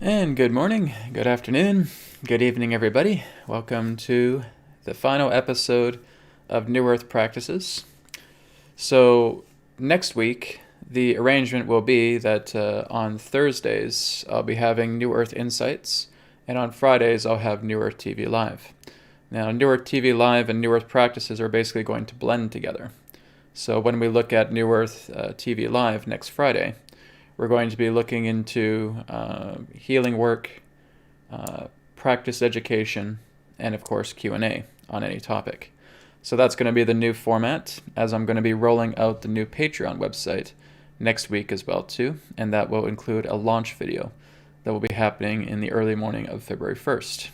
And good morning, good afternoon, good evening, everybody. Welcome to the final episode of New Earth Practices. So next week, the arrangement will be that on Thursdays, I'll be having New Earth Insights, and on Fridays, I'll have New Earth TV Live. Now, New Earth TV Live and New Earth Practices are basically going to blend together. So when we look at New Earth TV Live next Friday, we're going to be looking into healing work, practice education, and of course Q&A on any topic. So that's going to be the new format, as I'm going to be rolling out the new Patreon website next week as well too, and that will include a launch video that will be happening in the early morning of February 1st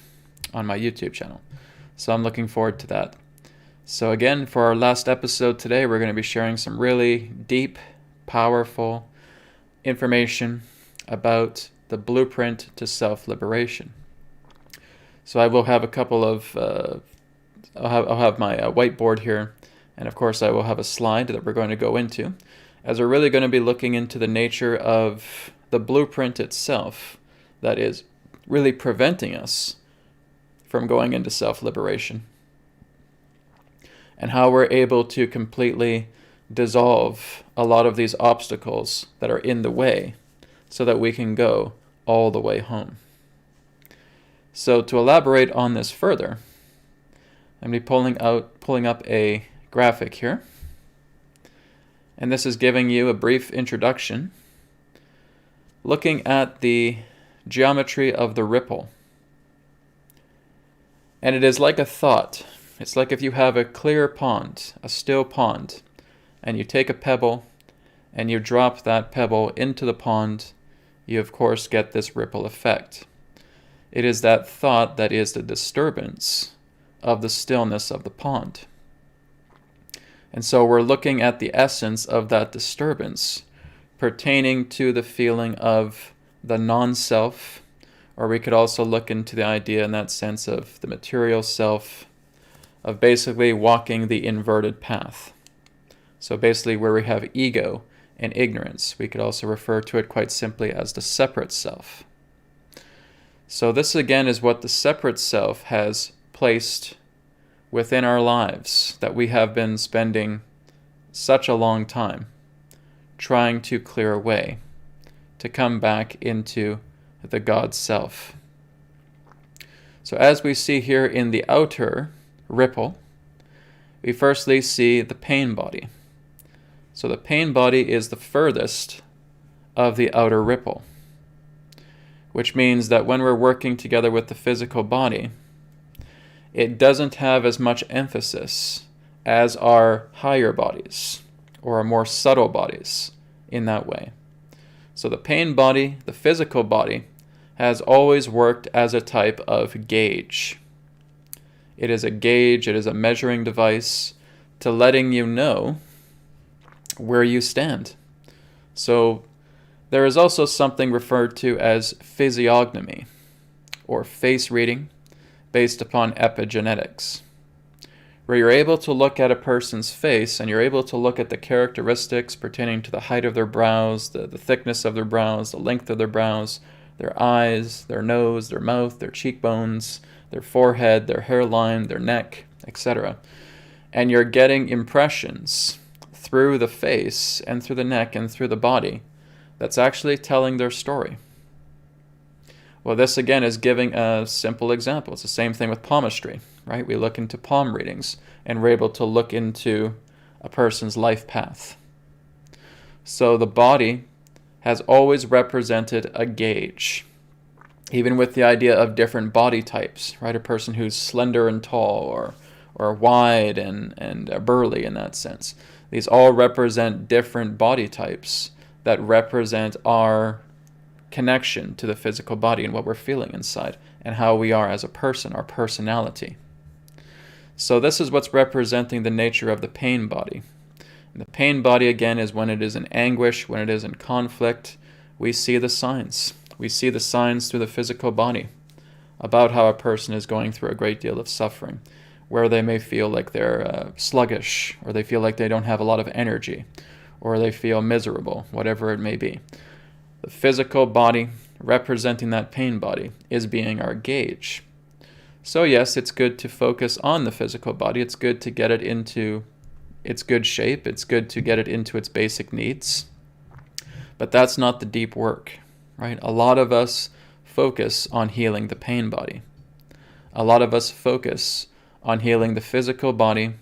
on my YouTube channel. So I'm looking forward to that. So again, for our last episode today, we're going to be sharing some really deep, powerful information about the blueprint to self-liberation. So I will have a couple of, I'll have my whiteboard here, and of course I will have a slide that we're going to go into, as we're really going to be looking into the nature of the blueprint itself that is really preventing us from going into self-liberation, and how we're able to completely dissolve a lot of these obstacles that are in the way so that we can go all the way home. So to elaborate on this further, I'm going to be pulling up a graphic here, and this is giving you a brief introduction looking at the geometry of the ripple. And it is like a thought. It's like if you have a clear pond, a still pond, and you take a pebble and you drop that pebble into the pond, you of course get this ripple effect. It is that thought that is the disturbance of the stillness of the pond. And so we're looking at the essence of that disturbance pertaining to the feeling of the non-self, or we could also look into the idea in that sense of the material self, of basically walking the inverted path. So basically where we have ego and ignorance, we could also refer to it quite simply as the separate self. So this again is what the separate self has placed within our lives, that we have been spending such a long time trying to clear away, to come back into the God self. So as we see here in the outer ripple, we firstly see the pain body. So the pain body is the furthest of the outer ripple, which means that when we're working together with the physical body, it doesn't have as much emphasis as our higher bodies or our more subtle bodies in that way. So the pain body, the physical body, has always worked as a type of gauge. It is a gauge, it is a measuring device to letting you know where you stand. So there is also something referred to as physiognomy, or face reading, based upon epigenetics, where you're able to look at a person's face and you're able to look at the characteristics pertaining to the height of their brows, the thickness of their brows, the length of their brows, their eyes, their nose, their mouth, their cheekbones, their forehead, their hairline, their neck, etc. And you're getting impressions through the face and through the neck and through the body that's actually telling their story. Well, this again is giving a simple example. It's the same thing with palmistry, right? We look into palm readings and we're able to look into a person's life path. So the body has always represented a gauge, even with the idea of different body types, right? A person who's slender and tall, or wide and burly in that sense. These all represent different body types that represent our connection to the physical body and what we're feeling inside and how we are as a person, our personality. So this is what's representing the nature of the pain body. And the pain body, again, is when it is in anguish, when it is in conflict, we see the signs. We see the signs through the physical body about how a person is going through a great deal of suffering, where they may feel like they're sluggish, or they feel like they don't have a lot of energy, or they feel miserable, whatever it may be. The physical body representing that pain body is being our gauge. So yes, it's good to focus on the physical body. It's good to get it into its good shape. It's good to get it into its basic needs. But that's not the deep work, right? A lot of us focus on healing the pain body. A lot of us focus on healing the physical body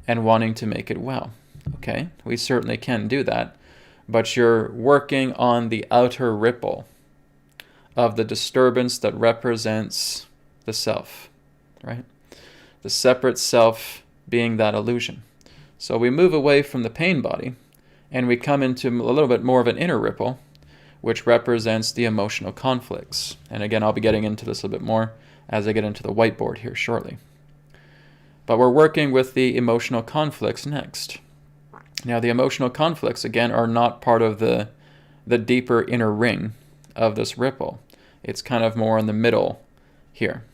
and wanting to make it well. Okay, we certainly can do that, but you're working on the outer ripple of the disturbance that represents the self, right? The separate self being that illusion. So we move away from the pain body and we come into a little bit more of an inner ripple, which represents the emotional conflicts. And again, I'll be getting into this a little bit more as I get into the whiteboard here shortly. But we're working with the emotional conflicts next. Now, the emotional conflicts, again, are not part of the deeper inner ring of this ripple. It's kind of more in the middle here.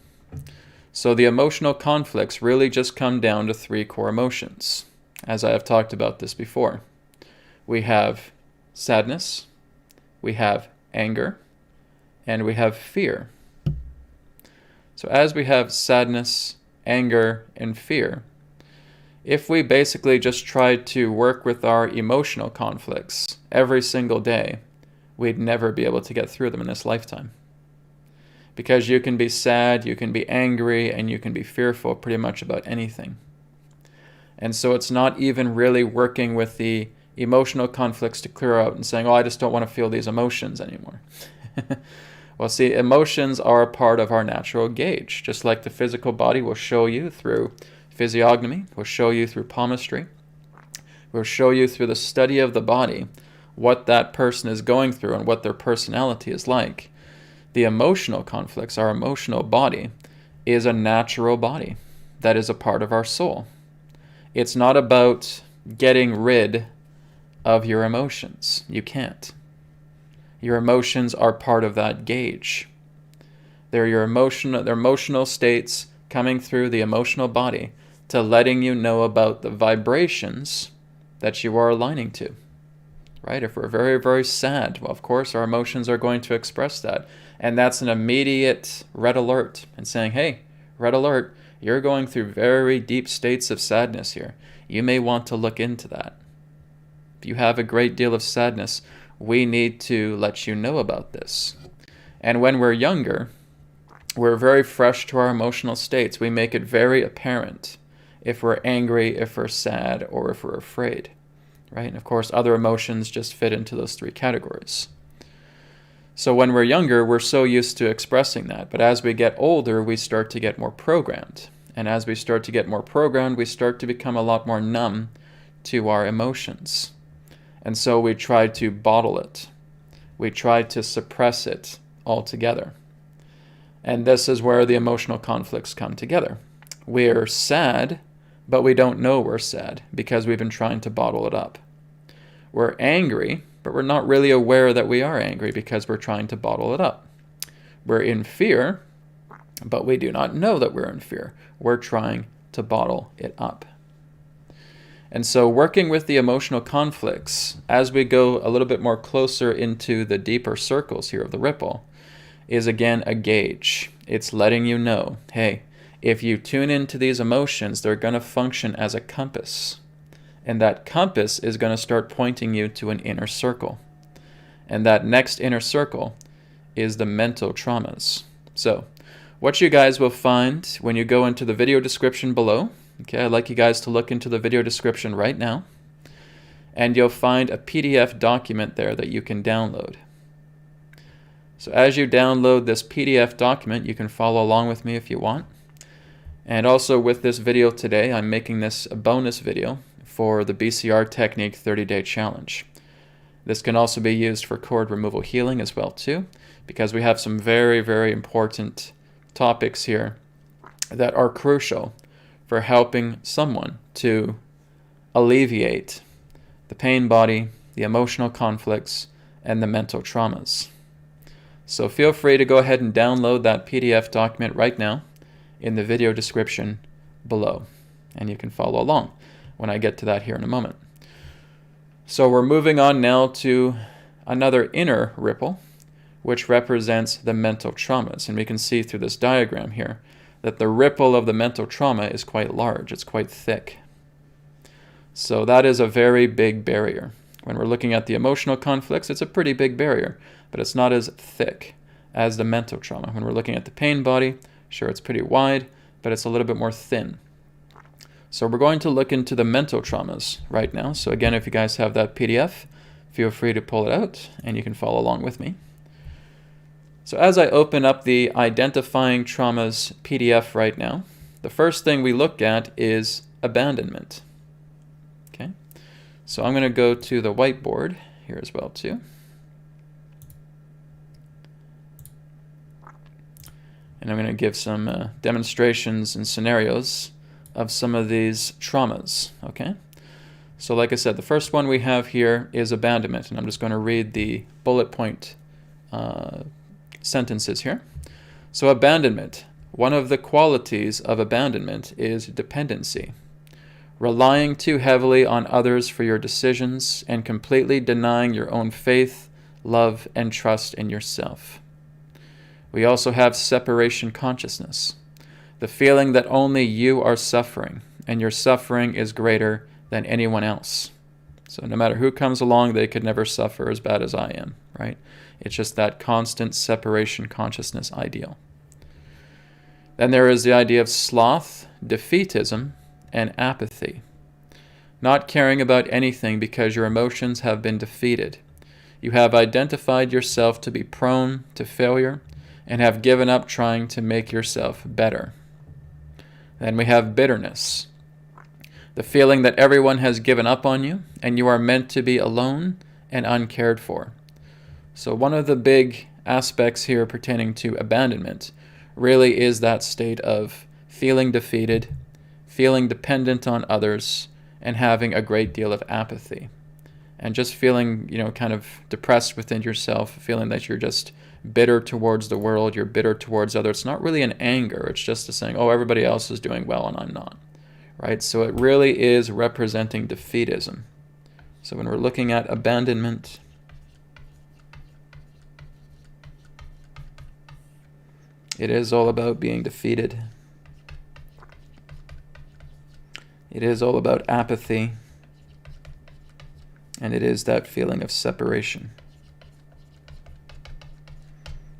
So the emotional conflicts really just come down to 3 core emotions, as I have talked about this before. We have sadness, we have anger, and we have fear. So as we have sadness, anger, and fear, if we basically just tried to work with our emotional conflicts every single day, we'd never be able to get through them in this lifetime. Because you can be sad, you can be angry, and you can be fearful pretty much about anything. And so it's not even really working with the emotional conflicts to clear out and saying, oh, I just don't want to feel these emotions anymore. Well, see, emotions are a part of our natural gauge, just like the physical body will show you through physiognomy, will show you through palmistry, will show you through the study of the body what that person is going through and what their personality is like. The emotional conflicts, our emotional body, is a natural body that is a part of our soul. It's not about getting rid of your emotions. You can't. Your emotions are part of that gauge. They're your emotional states coming through the emotional body to letting you know about the vibrations that you are aligning to. Right? If we're very, very sad, well, of course, our emotions are going to express that. And that's an immediate red alert and saying, hey, red alert, you're going through very deep states of sadness here. You may want to look into that. If you have a great deal of sadness, we need to let you know about this. And when we're younger, we're very fresh to our emotional states. We make it very apparent if we're angry, if we're sad, or if we're afraid. Right? And of course, other emotions just fit into those 3 categories. So when we're younger, we're so used to expressing that. But as we get older, we start to get more programmed. And as we start to get more programmed, we start to become a lot more numb to our emotions. And so we try to bottle it. We try to suppress it altogether. And this is where the emotional conflicts come together. We're sad, but we don't know we're sad because we've been trying to bottle it up. We're angry, but we're not really aware that we are angry because we're trying to bottle it up. We're in fear, but we do not know that we're in fear. We're trying to bottle it up. And so working with the emotional conflicts, as we go a little bit more closer into the deeper circles here of the ripple, is again a gauge. It's letting you know, hey, if you tune into these emotions, they're going to function as a compass. And that compass is going to start pointing you to an inner circle. And that next inner circle is the mental traumas. So what you guys will find when you go into the video description below, okay, I'd like you guys to look into the video description right now, and you'll find a PDF document there that you can download. So as you download this PDF document, you can follow along with me if you want. And also with this video today, I'm making this a bonus video for the BCR Technique 30-day challenge. This can also be used for cord removal healing as well too, because we have some very, very important topics here that are crucial for helping someone to alleviate the pain body, the emotional conflicts, and the mental traumas. So feel free to go ahead and download that PDF document right now in the video description below, and you can follow along when I get to that here in a moment. So we're moving on now to another inner ripple, which represents the mental traumas. And we can see through this diagram here that the ripple of the mental trauma is quite large. It's quite thick. So that is a very big barrier. When we're looking at the emotional conflicts, it's a pretty big barrier, but it's not as thick as the mental trauma. When we're looking at the pain body, sure, it's pretty wide, but it's a little bit more thin. So we're going to look into the mental traumas right now. So again, if you guys have that PDF, feel free to pull it out and you can follow along with me. So as I open up the Identifying Traumas PDF right now, the first thing we look at is abandonment. Okay, so I'm going to go to the whiteboard here as well too. And I'm going to give some demonstrations and scenarios of some of these traumas, okay? So like I said, the first one we have here is abandonment, and I'm just going to read the bullet point sentences here. So abandonment. One of the qualities of abandonment is dependency. Relying too heavily on others for your decisions and completely denying your own faith, love, and trust in yourself. We also have separation consciousness. The feeling that only you are suffering, and your suffering is greater than anyone else. So no matter who comes along, they could never suffer as bad as I am, right? It's just that constant separation consciousness ideal. Then there is the idea of sloth, defeatism, and apathy. Not caring about anything because your emotions have been defeated. You have identified yourself to be prone to failure and have given up trying to make yourself better. Then we have bitterness, the feeling that everyone has given up on you and you are meant to be alone and uncared for. So one of the big aspects here pertaining to abandonment really is that state of feeling defeated, feeling dependent on others, and having a great deal of apathy. And just feeling, kind of depressed within yourself, feeling that you're just bitter towards the world, you're bitter towards others. It's not really an anger, it's just a saying, oh, everybody else is doing well and I'm not, right? So it really is representing defeatism. So when we're looking at abandonment, it is all about being defeated. It is all about apathy. And it is that feeling of separation.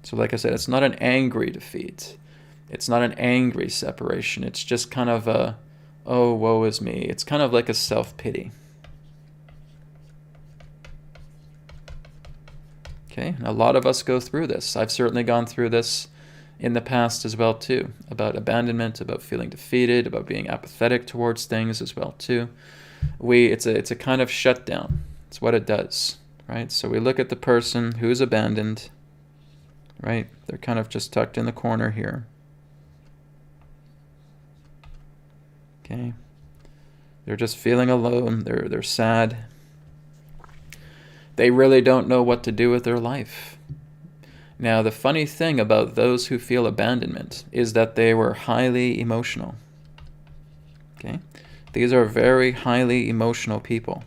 So like I said, it's not an angry defeat. It's not an angry separation. It's just kind of a, oh, woe is me. It's kind of like a self-pity. Okay, and a lot of us go through this. I've certainly gone through this in the past as well too, about abandonment, about feeling defeated, about being apathetic towards things as well too. It's a kind of shutdown. It's what it does, right? So we look at the person who's abandoned, right? They're kind of just tucked in the corner here. Okay. They're just feeling alone. They're sad. They really don't know what to do with their life. Now, the funny thing about those who feel abandonment is that they were highly emotional. Okay? These are very highly emotional people.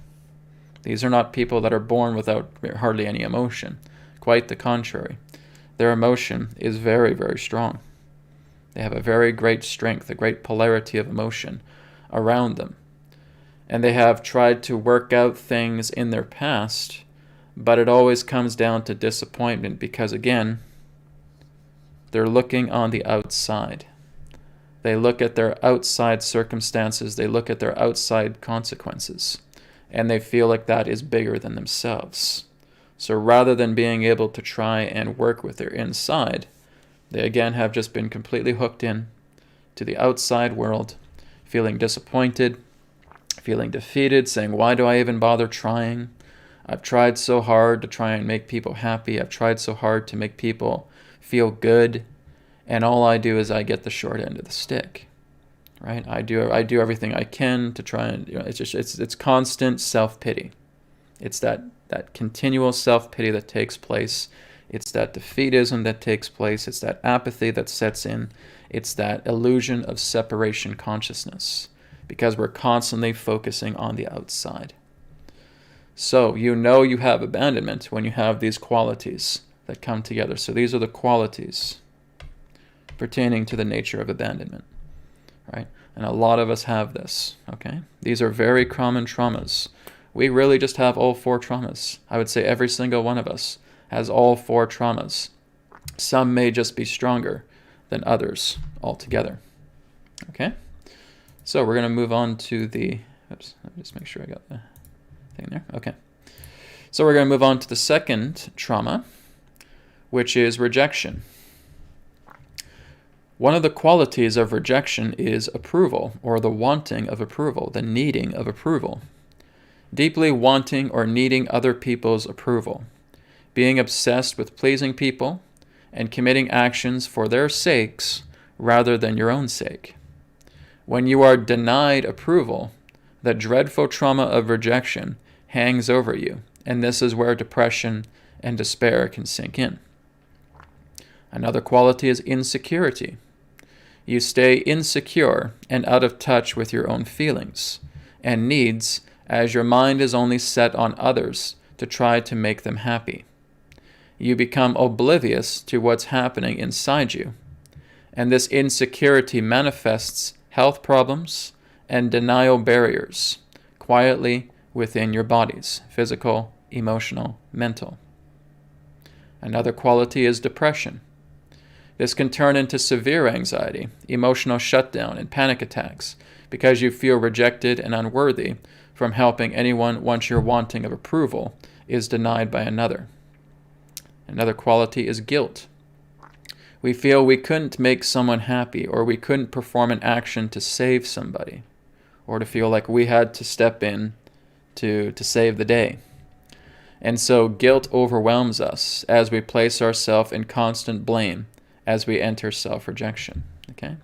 These are not people that are born without hardly any emotion. Quite the contrary. Their emotion is very, very strong. They have a very great strength, a great polarity of emotion around them. And they have tried to work out things in their past, but it always comes down to disappointment because, again, they're looking on the outside. They look at their outside circumstances, they look at their outside consequences, and they feel like that is bigger than themselves. So rather than being able to try and work with their inside, they again have just been completely hooked in to the outside world, feeling disappointed, feeling defeated, saying, why do I even bother trying? I've tried so hard to try and make people happy. I've tried so hard to make people feel good. And all I do is I get the short end of the stick, right? I do everything I can to try and, it's constant self-pity. It's that continual self-pity that takes place. It's that defeatism that takes place. It's that apathy that sets in. It's that illusion of separation consciousness because we're constantly focusing on the outside. So you know you have abandonment when you have these qualities that come together. So these are the qualities pertaining to the nature of abandonment, right? And a lot of us have this, okay? These are very common traumas. We really just have all 4 traumas. I would say every single one of us has all 4 traumas. Some may just be stronger than others altogether, okay? So we're going to move on to the, oops, let me just make sure I got the thing there, okay. So we're going to move on to the second trauma, which is rejection. One of the qualities of rejection is approval, or the wanting of approval, the needing of approval. Deeply wanting or needing other people's approval. Being obsessed with pleasing people and committing actions for their sakes rather than your own sake. When you are denied approval, the dreadful trauma of rejection hangs over you, and this is where depression and despair can sink in. Another quality is insecurity. You stay insecure and out of touch with your own feelings and needs as your mind is only set on others to try to make them happy. You become oblivious to what's happening inside you, and this insecurity manifests health problems and denial barriers quietly within your bodies, physical, emotional, mental. Another quality is depression. This can turn into severe anxiety, emotional shutdown, and panic attacks because you feel rejected and unworthy from helping anyone once your wanting of approval is denied by another. Another quality is guilt. We feel we couldn't make someone happy, or we couldn't perform an action to save somebody, or to feel like we had to step in to save the day. And so guilt overwhelms us as we place ourselves in constant blame as we enter self-rejection, okay?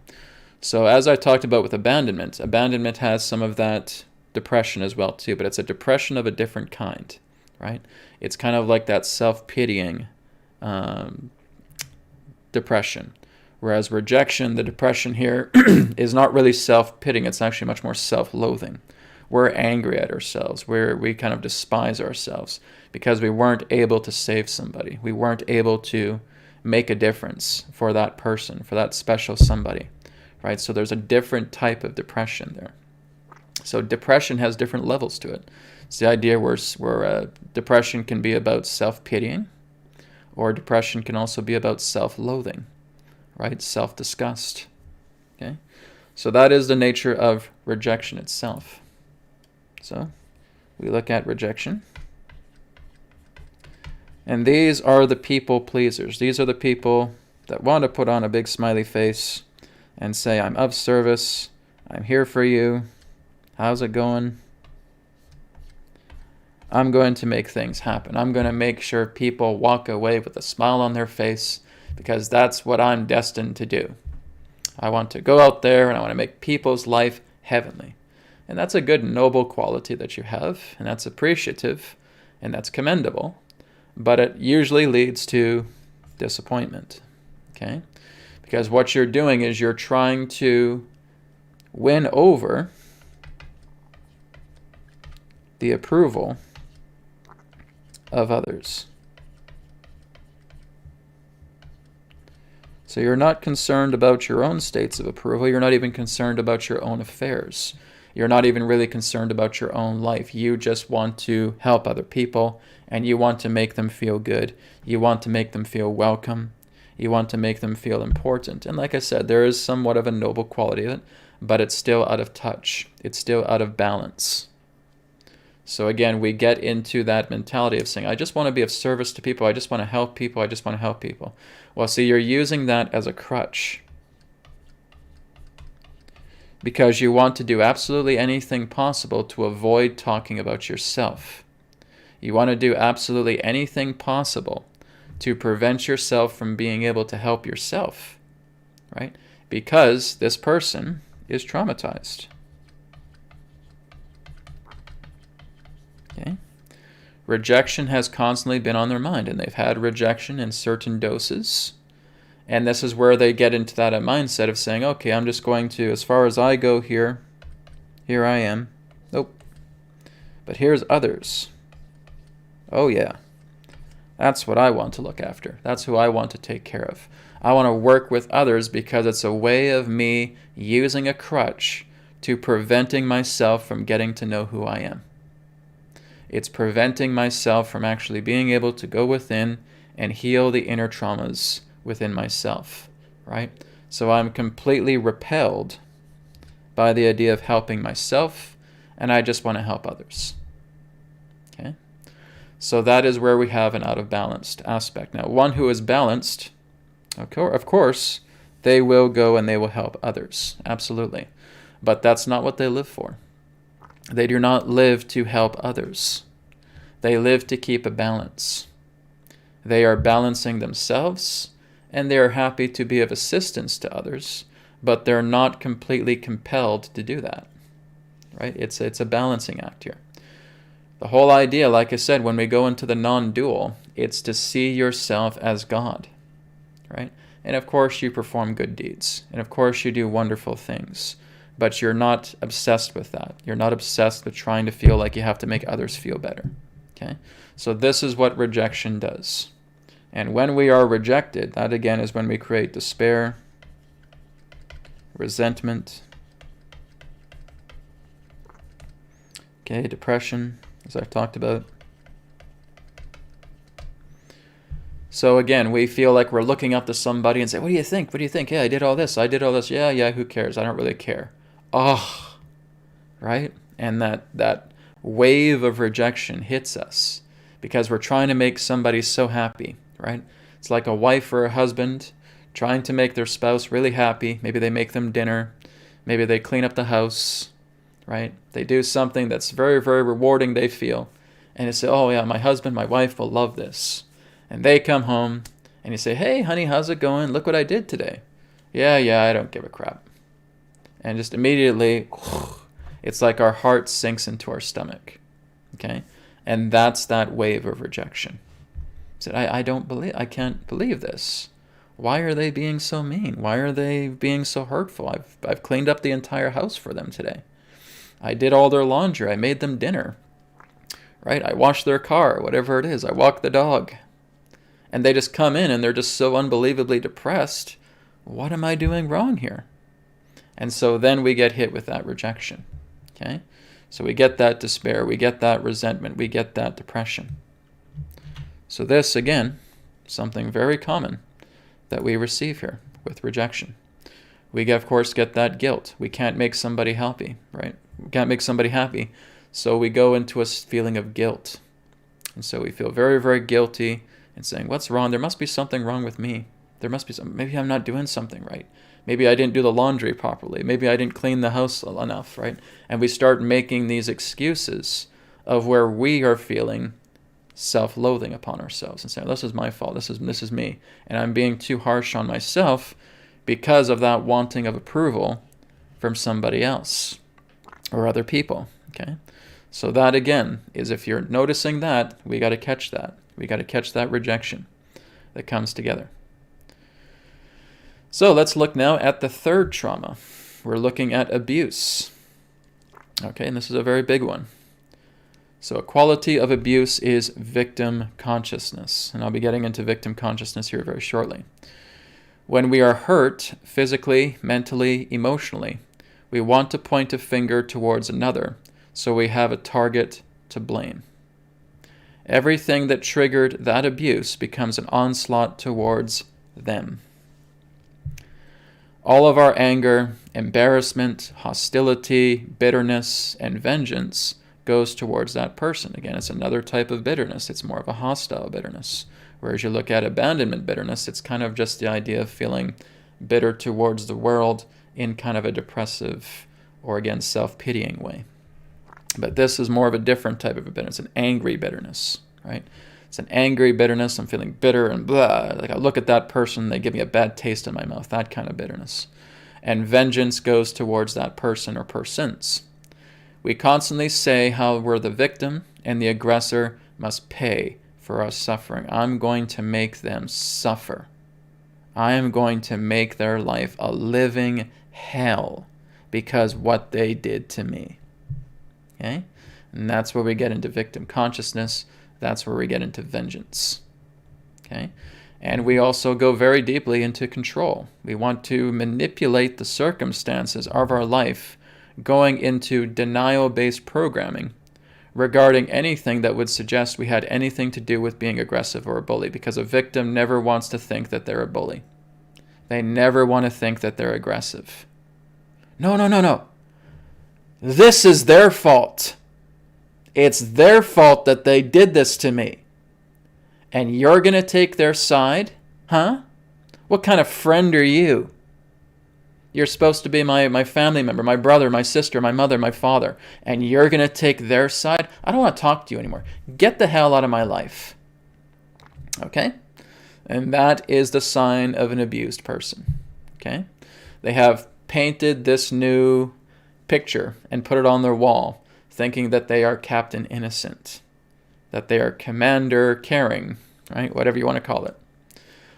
So as I talked about with abandonment, abandonment has some of that depression as well too, but it's a depression of a different kind, right? It's kind of like that self-pitying depression, whereas rejection, the depression here, is not really self-pitying, it's actually much more self-loathing. We're angry at ourselves, we kind of despise ourselves because we weren't able to save somebody. We weren't able to make a difference for that person, for that special somebody, right? So there's a different type of depression there. So depression has different levels to it. It's the idea where depression can be about self-pitying, or depression can also be about self-loathing, right? Self-disgust, okay? So that is the nature of rejection itself. So we look at rejection. And these are the people pleasers. These are the people that want to put on a big smiley face and say, I'm of service, I'm here for you, how's it going? I'm going to make things happen. I'm going to make sure people walk away with a smile on their face because that's what I'm destined to do. I want to go out there and I want to make people's life heavenly. And that's a good, noble quality that you have, and that's appreciative, and that's commendable. But it usually leads to disappointment, okay? Because what you're doing is you're trying to win over the approval of others. So you're not concerned about your own states of approval. You're not even concerned about your own affairs. You're not even really concerned about your own life. You just want to help other people, and you want to make them feel good. You want to make them feel welcome. You want to make them feel important. And like I said, there is somewhat of a noble quality of it, but it's still out of touch. It's still out of balance. So again, we get into that mentality of saying, I just want to be of service to people. I just want to help people. I just want to help people. Well, see, you're using that as a crutch, because you want to do absolutely anything possible to avoid talking about yourself. You want to do absolutely anything possible to prevent yourself from being able to help yourself, right? Because this person is traumatized. Okay? Rejection has constantly been on their mind, and they've had rejection in certain doses. And this is where they get into that mindset of saying, okay, I'm just going to, as far as I go here I am. Nope. But here's others. Oh yeah. That's what I want to look after. That's who I want to take care of. I want to work with others because it's a way of me using a crutch to preventing myself from getting to know who I am. It's preventing myself from actually being able to go within and heal the inner traumas within myself, right? So I'm completely repelled by the idea of helping myself, and I just want to help others. Okay? So that is where we have an out of balanced aspect. Now, one who is balanced, of course, they will go and they will help others. Absolutely. But that's not what they live for. They do not live to help others. They live to keep a balance. They are balancing themselves, and they are happy to be of assistance to others, but they're not completely compelled to do that. Right? It's a balancing act here. The whole idea, like I said, when we go into the non-dual, it's to see yourself as God. Right? And of course you perform good deeds. And of course you do wonderful things. But you're not obsessed with that. You're not obsessed with trying to feel like you have to make others feel better. Okay? So this is what rejection does. And when we are rejected, that again is when we create despair, resentment, okay, depression, as I've talked about. So again, we feel like we're looking up to somebody and say, what do you think? What do you think? Yeah, I did all this. Yeah, who cares? I don't really care. Oh, right? And that wave of rejection hits us because we're trying to make somebody so happy, right? It's like a wife or a husband trying to make their spouse really happy. Maybe they make them dinner. Maybe they clean up the house, right? They do something that's very, very rewarding, they feel. And they say, oh yeah, my husband, my wife will love this. And they come home and you say, hey, honey, how's it going? Look what I did today. Yeah, I don't give a crap. And just immediately, it's like our heart sinks into our stomach. Okay? And that's that wave of rejection. Said, I can't believe this. Why are they being so mean? Why are they being so hurtful? I've cleaned up the entire house for them today. I did all their laundry. I made them dinner. Right? I washed their car, whatever it is. I walked the dog. And they just come in and they're just so unbelievably depressed. What am I doing wrong here? And so then we get hit with that rejection. Okay? So we get that despair, we get that resentment, we get that depression. So this, again, something very common that we receive here with rejection. We, of course, get that guilt. We can't make somebody happy, right? We can't make somebody happy. So we go into a feeling of guilt. And so we feel very, very guilty and saying, what's wrong? There must be something wrong with me. There must be something. Maybe I'm not doing something right. Maybe I didn't do the laundry properly. Maybe I didn't clean the house enough, right? And we start making these excuses of where we are feeling self-loathing upon ourselves and saying, this is my fault. This is me. And I'm being too harsh on myself because of that wanting of approval from somebody else or other people, okay? So that, again, is if you're noticing that, we got to catch that. We got to catch that rejection that comes together. So let's look now at the third trauma. We're looking at abuse. Okay, and this is a very big one. So a quality of abuse is victim consciousness. And I'll be getting into victim consciousness here very shortly. When we are hurt physically, mentally, emotionally, we want to point a finger towards another, so we have a target to blame. Everything that triggered that abuse becomes an onslaught towards them. All of our anger, embarrassment, hostility, bitterness, and vengeance goes towards that person. Again, it's another type of bitterness. It's more of a hostile bitterness. Whereas you look at abandonment bitterness, it's kind of just the idea of feeling bitter towards the world in kind of a depressive or, again, self-pitying way. But this is more of a different type of a bitterness, an angry bitterness, right? It's an angry bitterness. I'm feeling bitter and blah. Like I look at that person, they give me a bad taste in my mouth, that kind of bitterness. And vengeance goes towards that person or persons. We constantly say how we're the victim and the aggressor must pay for our suffering. I'm going to make them suffer. I am going to make their life a living hell because what they did to me. Okay? And that's where we get into victim consciousness. That's where we get into vengeance. Okay? And we also go very deeply into control. We want to manipulate the circumstances of our life, going into denial-based programming regarding anything that would suggest we had anything to do with being aggressive or a bully, because a victim never wants to think that they're a bully. They never want to think that they're aggressive. No, no, no, no. This is their fault. It's their fault that they did this to me. And you're going to take their side? Huh? What kind of friend are you? You're supposed to be my family member, my brother, my sister, my mother, my father. And you're going to take their side? I don't want to talk to you anymore. Get the hell out of my life. Okay? And that is the sign of an abused person. Okay? They have painted this new picture and put it on their wall, thinking that they are Captain Innocent, that they are Commander Caring, right? Whatever you want to call it.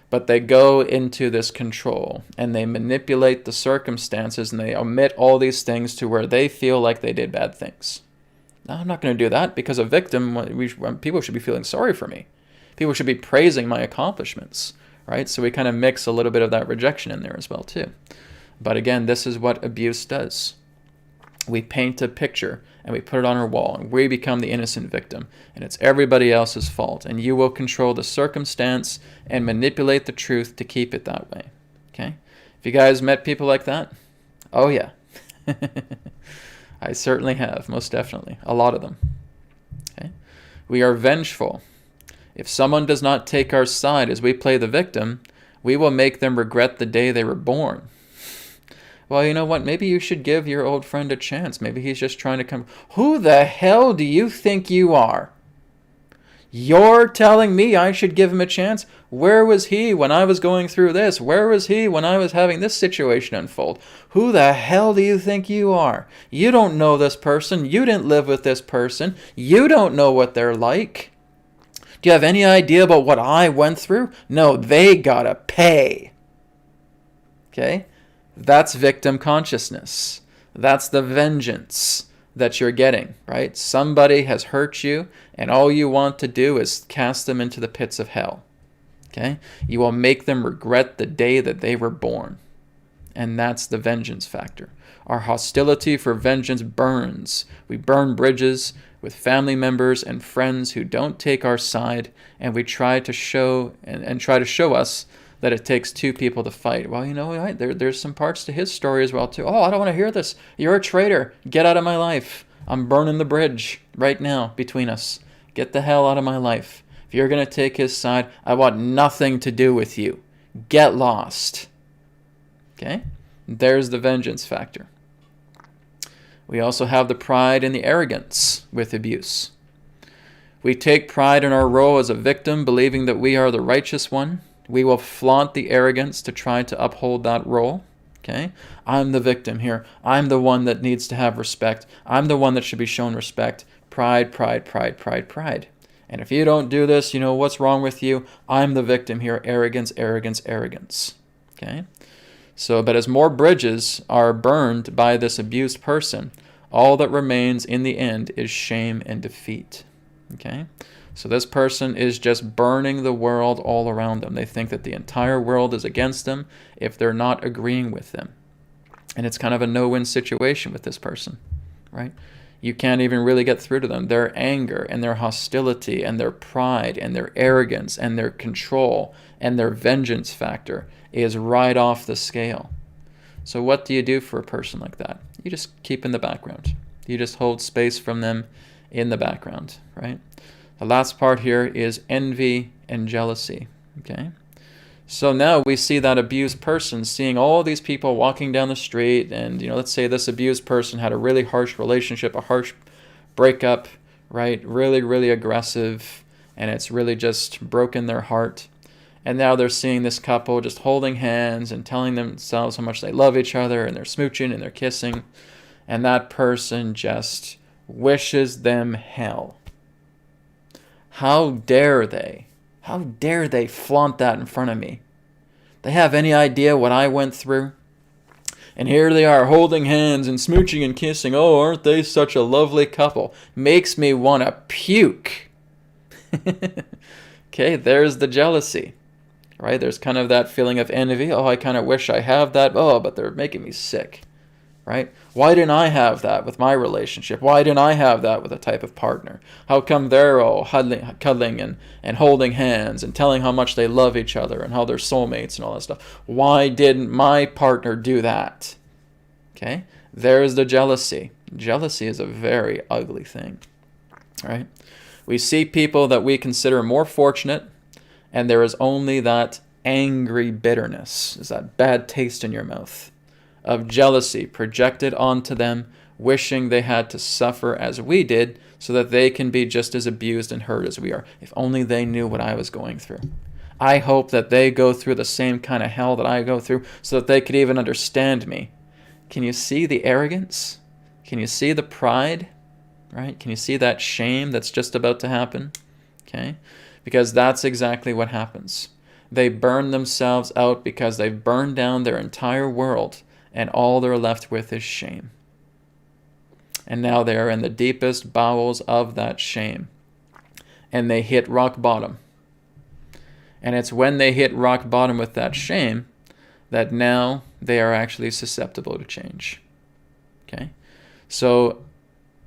But they go into this control and they manipulate the circumstances and they omit all these things to where they feel like they did bad things. Now, I'm not going to do that, because a victim, people should be feeling sorry for me. People should be praising my accomplishments, right? So we kind of mix a little bit of that rejection in there as well too. But again, this is what abuse does. We paint a picture and we put it on our wall and we become the innocent victim, and it's everybody else's fault, and you will control the circumstance and manipulate the truth to keep it that way. Okay? If you guys met people like that, oh yeah. I certainly have, most definitely. A lot of them. Okay? We are vengeful. If someone does not take our side as we play the victim, we will make them regret the day they were born. Well, you know what? Maybe you should give your old friend a chance. Maybe he's just trying to come. Who the hell do you think you are? You're telling me I should give him a chance? Where was he when I was going through this? Where was he when I was having this situation unfold? Who the hell do you think you are? You don't know this person. You didn't live with this person. You don't know what they're like. Do you have any idea about what I went through? No, they gotta pay. Okay? That's victim consciousness. That's the vengeance that you're getting, right? Somebody has hurt you, and all you want to do is cast them into the pits of hell. Okay? You will make them regret the day that they were born. And that's the vengeance factor. Our hostility for vengeance burns. We burn bridges with family members and friends who don't take our side, and we try to show and try to show us that it takes two people to fight. Well, you know, right, there's some parts to his story as well, too. Oh, I don't want to hear this. You're a traitor. Get out of my life. I'm burning the bridge right now between us. Get the hell out of my life. If you're going to take his side, I want nothing to do with you. Get lost. Okay? There's the vengeance factor. We also have the pride and the arrogance with abuse. We take pride in our role as a victim, believing that we are the righteous one. We will flaunt the arrogance to try to uphold that role. Okay? I'm the victim here. I'm the one that needs to have respect. I'm the one that should be shown respect. Pride, pride, pride, pride, pride. And if you don't do this, you know, what's wrong with you? I'm the victim here. Arrogance, arrogance, arrogance. Okay? So, but as more bridges are burned by this abused person, all that remains in the end is shame and defeat. Okay? So this person is just burning the world all around them. They think that the entire world is against them if they're not agreeing with them. And it's kind of a no-win situation with this person, right? You can't even really get through to them. Their anger and their hostility and their pride and their arrogance and their control and their vengeance factor is right off the scale. So what do you do for a person like that? You just keep in the background. You just hold space from them in the background, right? The last part here is envy and jealousy, okay? So now we see that abused person seeing all these people walking down the street, and, you know, let's say this abused person had a really harsh relationship, a harsh breakup, right? Really, really aggressive, and it's really just broken their heart. And now they're seeing this couple just holding hands and telling themselves how much they love each other, and they're smooching and they're kissing, and that person just wishes them hell. How dare they? How dare they flaunt that in front of me? They have any idea what I went through? And here they are holding hands and smooching and kissing. Oh, aren't they such a lovely couple? Makes me want to puke. Okay, there's the jealousy, right? There's kind of that feeling of envy. Oh, I kind of wish I have that. Oh, but they're making me sick, right? Why didn't I have that with my relationship? Why didn't I have that with a type of partner? How come they're all cuddling and holding hands and telling how much they love each other and how they're soulmates and all that stuff? Why didn't my partner do that? Okay, there's the jealousy. Jealousy is a very ugly thing, right? We see people that we consider more fortunate, and there is only that angry bitterness, is that bad taste in your mouth of jealousy projected onto them, wishing they had to suffer as we did so that they can be just as abused and hurt as we are. If only they knew what I was going through. I hope that they go through the same kind of hell that I go through so that they could even understand me. Can you see the arrogance? Can you see the pride? Right? Can you see that shame that's just about to happen? Okay? Because that's exactly what happens. They burn themselves out because they've burned down their entire world, and all they're left with is shame. And now they're in the deepest bowels of that shame, and they hit rock bottom. And it's when they hit rock bottom with that shame that now they are actually susceptible to change. Okay? So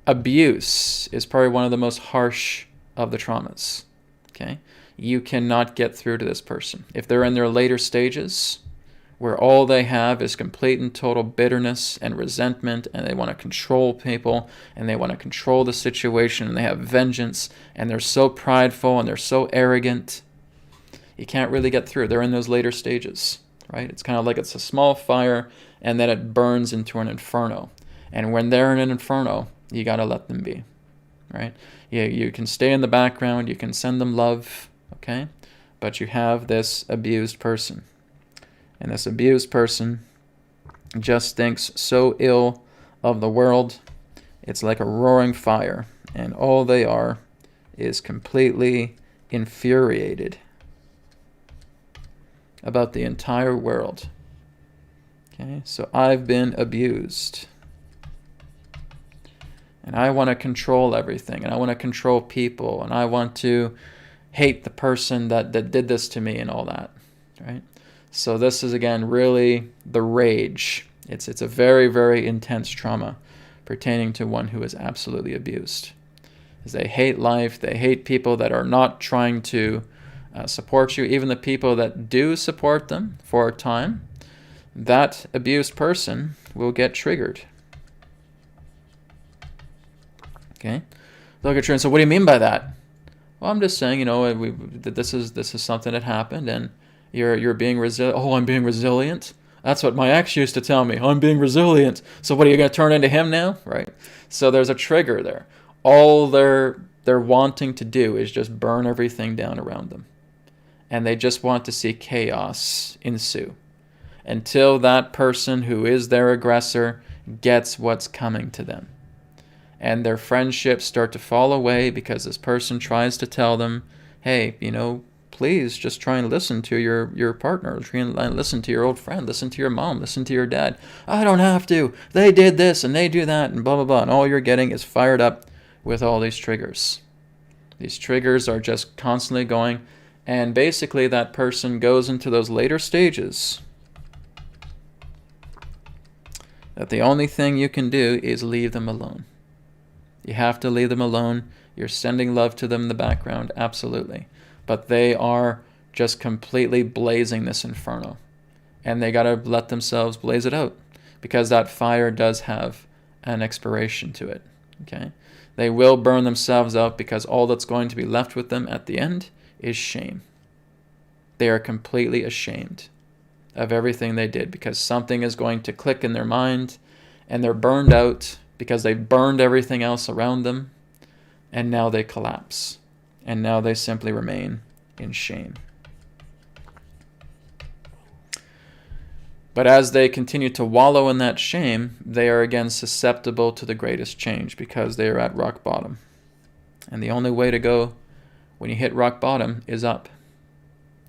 abuse is probably one of the most harsh of the traumas. Okay? You cannot get through to this person. If they're in their later stages, where all they have is complete and total bitterness and resentment, and they want to control people, and they want to control the situation, and they have vengeance, and they're so prideful, and they're so arrogant, you can't really get through. They're in those later stages, right? It's kind of like it's a small fire, and then it burns into an inferno. And when they're in an inferno, you got to let them be, right? Yeah, you can stay in the background, you can send them love, okay? But you have this abused person. And this abused person just thinks so ill of the world. It's like a roaring fire. And all they are is completely infuriated about the entire world. Okay, so I've been abused. And I want to control everything. And I want to control people. And I want to hate the person that did this to me and all that. Right? So this is, again, really the rage. It's a very, very intense trauma pertaining to one who is absolutely abused. As they hate life, they hate people that are not trying to support you. Even the people that do support them for a time, that abused person will get triggered. Okay? Look at you and say, what do you mean by that? Well, I'm just saying, this is something that happened, and you're being resilient. Oh, I'm being resilient? That's what my ex used to tell me. I'm being resilient. So what, are you going to turn into him now? Right? So there's a trigger there. All they're wanting to do is just burn everything down around them. And they just want to see chaos ensue until that person who is their aggressor gets what's coming to them. And their friendships start to fall away because this person tries to tell them, hey, please just try and listen to your partner. Try and listen to your old friend. Listen to your mom. Listen to your dad. I don't have to. They did this and they do that and blah, blah, blah. And all you're getting is fired up with all these triggers. These triggers are just constantly going. And basically that person goes into those later stages that the only thing you can do is leave them alone. You have to leave them alone. You're sending love to them in the background, absolutely. But they are just completely blazing this inferno. And they got to let themselves blaze it out, because that fire does have an expiration to it. Okay? They will burn themselves out, because all that's going to be left with them at the end is shame. They are completely ashamed of everything they did, because something is going to click in their mind, and they're burned out because they burned everything else around them, and now they collapse. And now they simply remain in shame. But as they continue to wallow in that shame, they are again susceptible to the greatest change, because they are at rock bottom. And the only way to go when you hit rock bottom is up.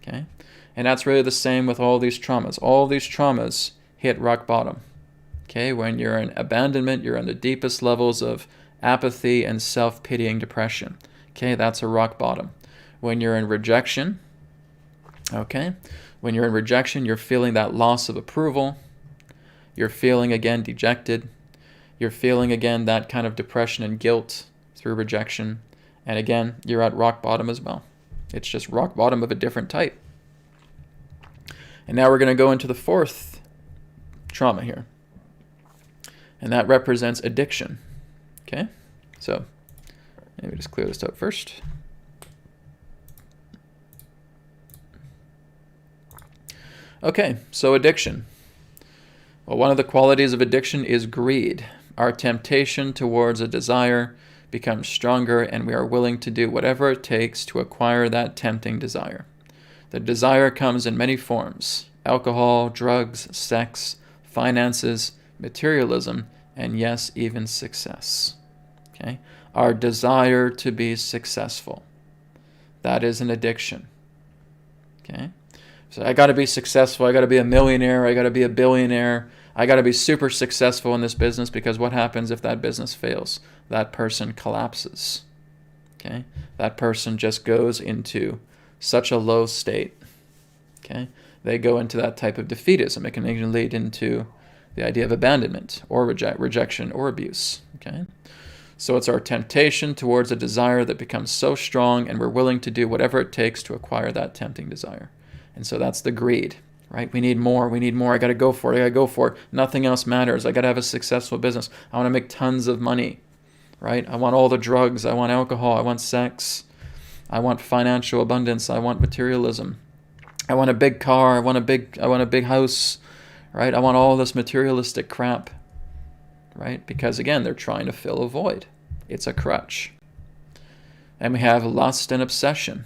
Okay? And that's really the same with all these traumas. All these traumas hit rock bottom. Okay? When you're in abandonment, you're in the deepest levels of apathy and self-pitying depression. Okay, that's a rock bottom. When you're in rejection, okay, when you're in rejection, you're feeling that loss of approval. You're feeling, again, dejected. You're feeling, again, that kind of depression and guilt through rejection. And again, you're at rock bottom as well. It's just rock bottom of a different type. And now we're going to go into the fourth trauma here. And that represents addiction. Okay? So, maybe just clear this out first. Okay, so addiction. Well, one of the qualities of addiction is greed. Our temptation towards a desire becomes stronger, and we are willing to do whatever it takes to acquire that tempting desire. The desire comes in many forms: alcohol, drugs, sex, finances, materialism, and yes, even success. Okay? Our desire to be successful. That is an addiction. Okay? So I got to be successful. I got to be a millionaire. I got to be a billionaire. I got to be super successful in this business, because what happens if that business fails? That person collapses. Okay? That person just goes into such a low state. Okay? They go into that type of defeatism. It can even lead into the idea of abandonment or rejection or abuse. Okay? So it's our temptation towards a desire that becomes so strong, and we're willing to do whatever it takes to acquire that tempting desire. And so that's the greed, right? We need more. We need more. I got to go for it. I got to go for it. Nothing else matters. I got to have a successful business. I want to make tons of money, right? I want all the drugs. I want alcohol. I want sex. I want financial abundance. I want materialism. I want a big car. I want a big house, right? I want all this materialistic crap, right? Because again, they're trying to fill a void. It's a crutch. And we have lust and obsession.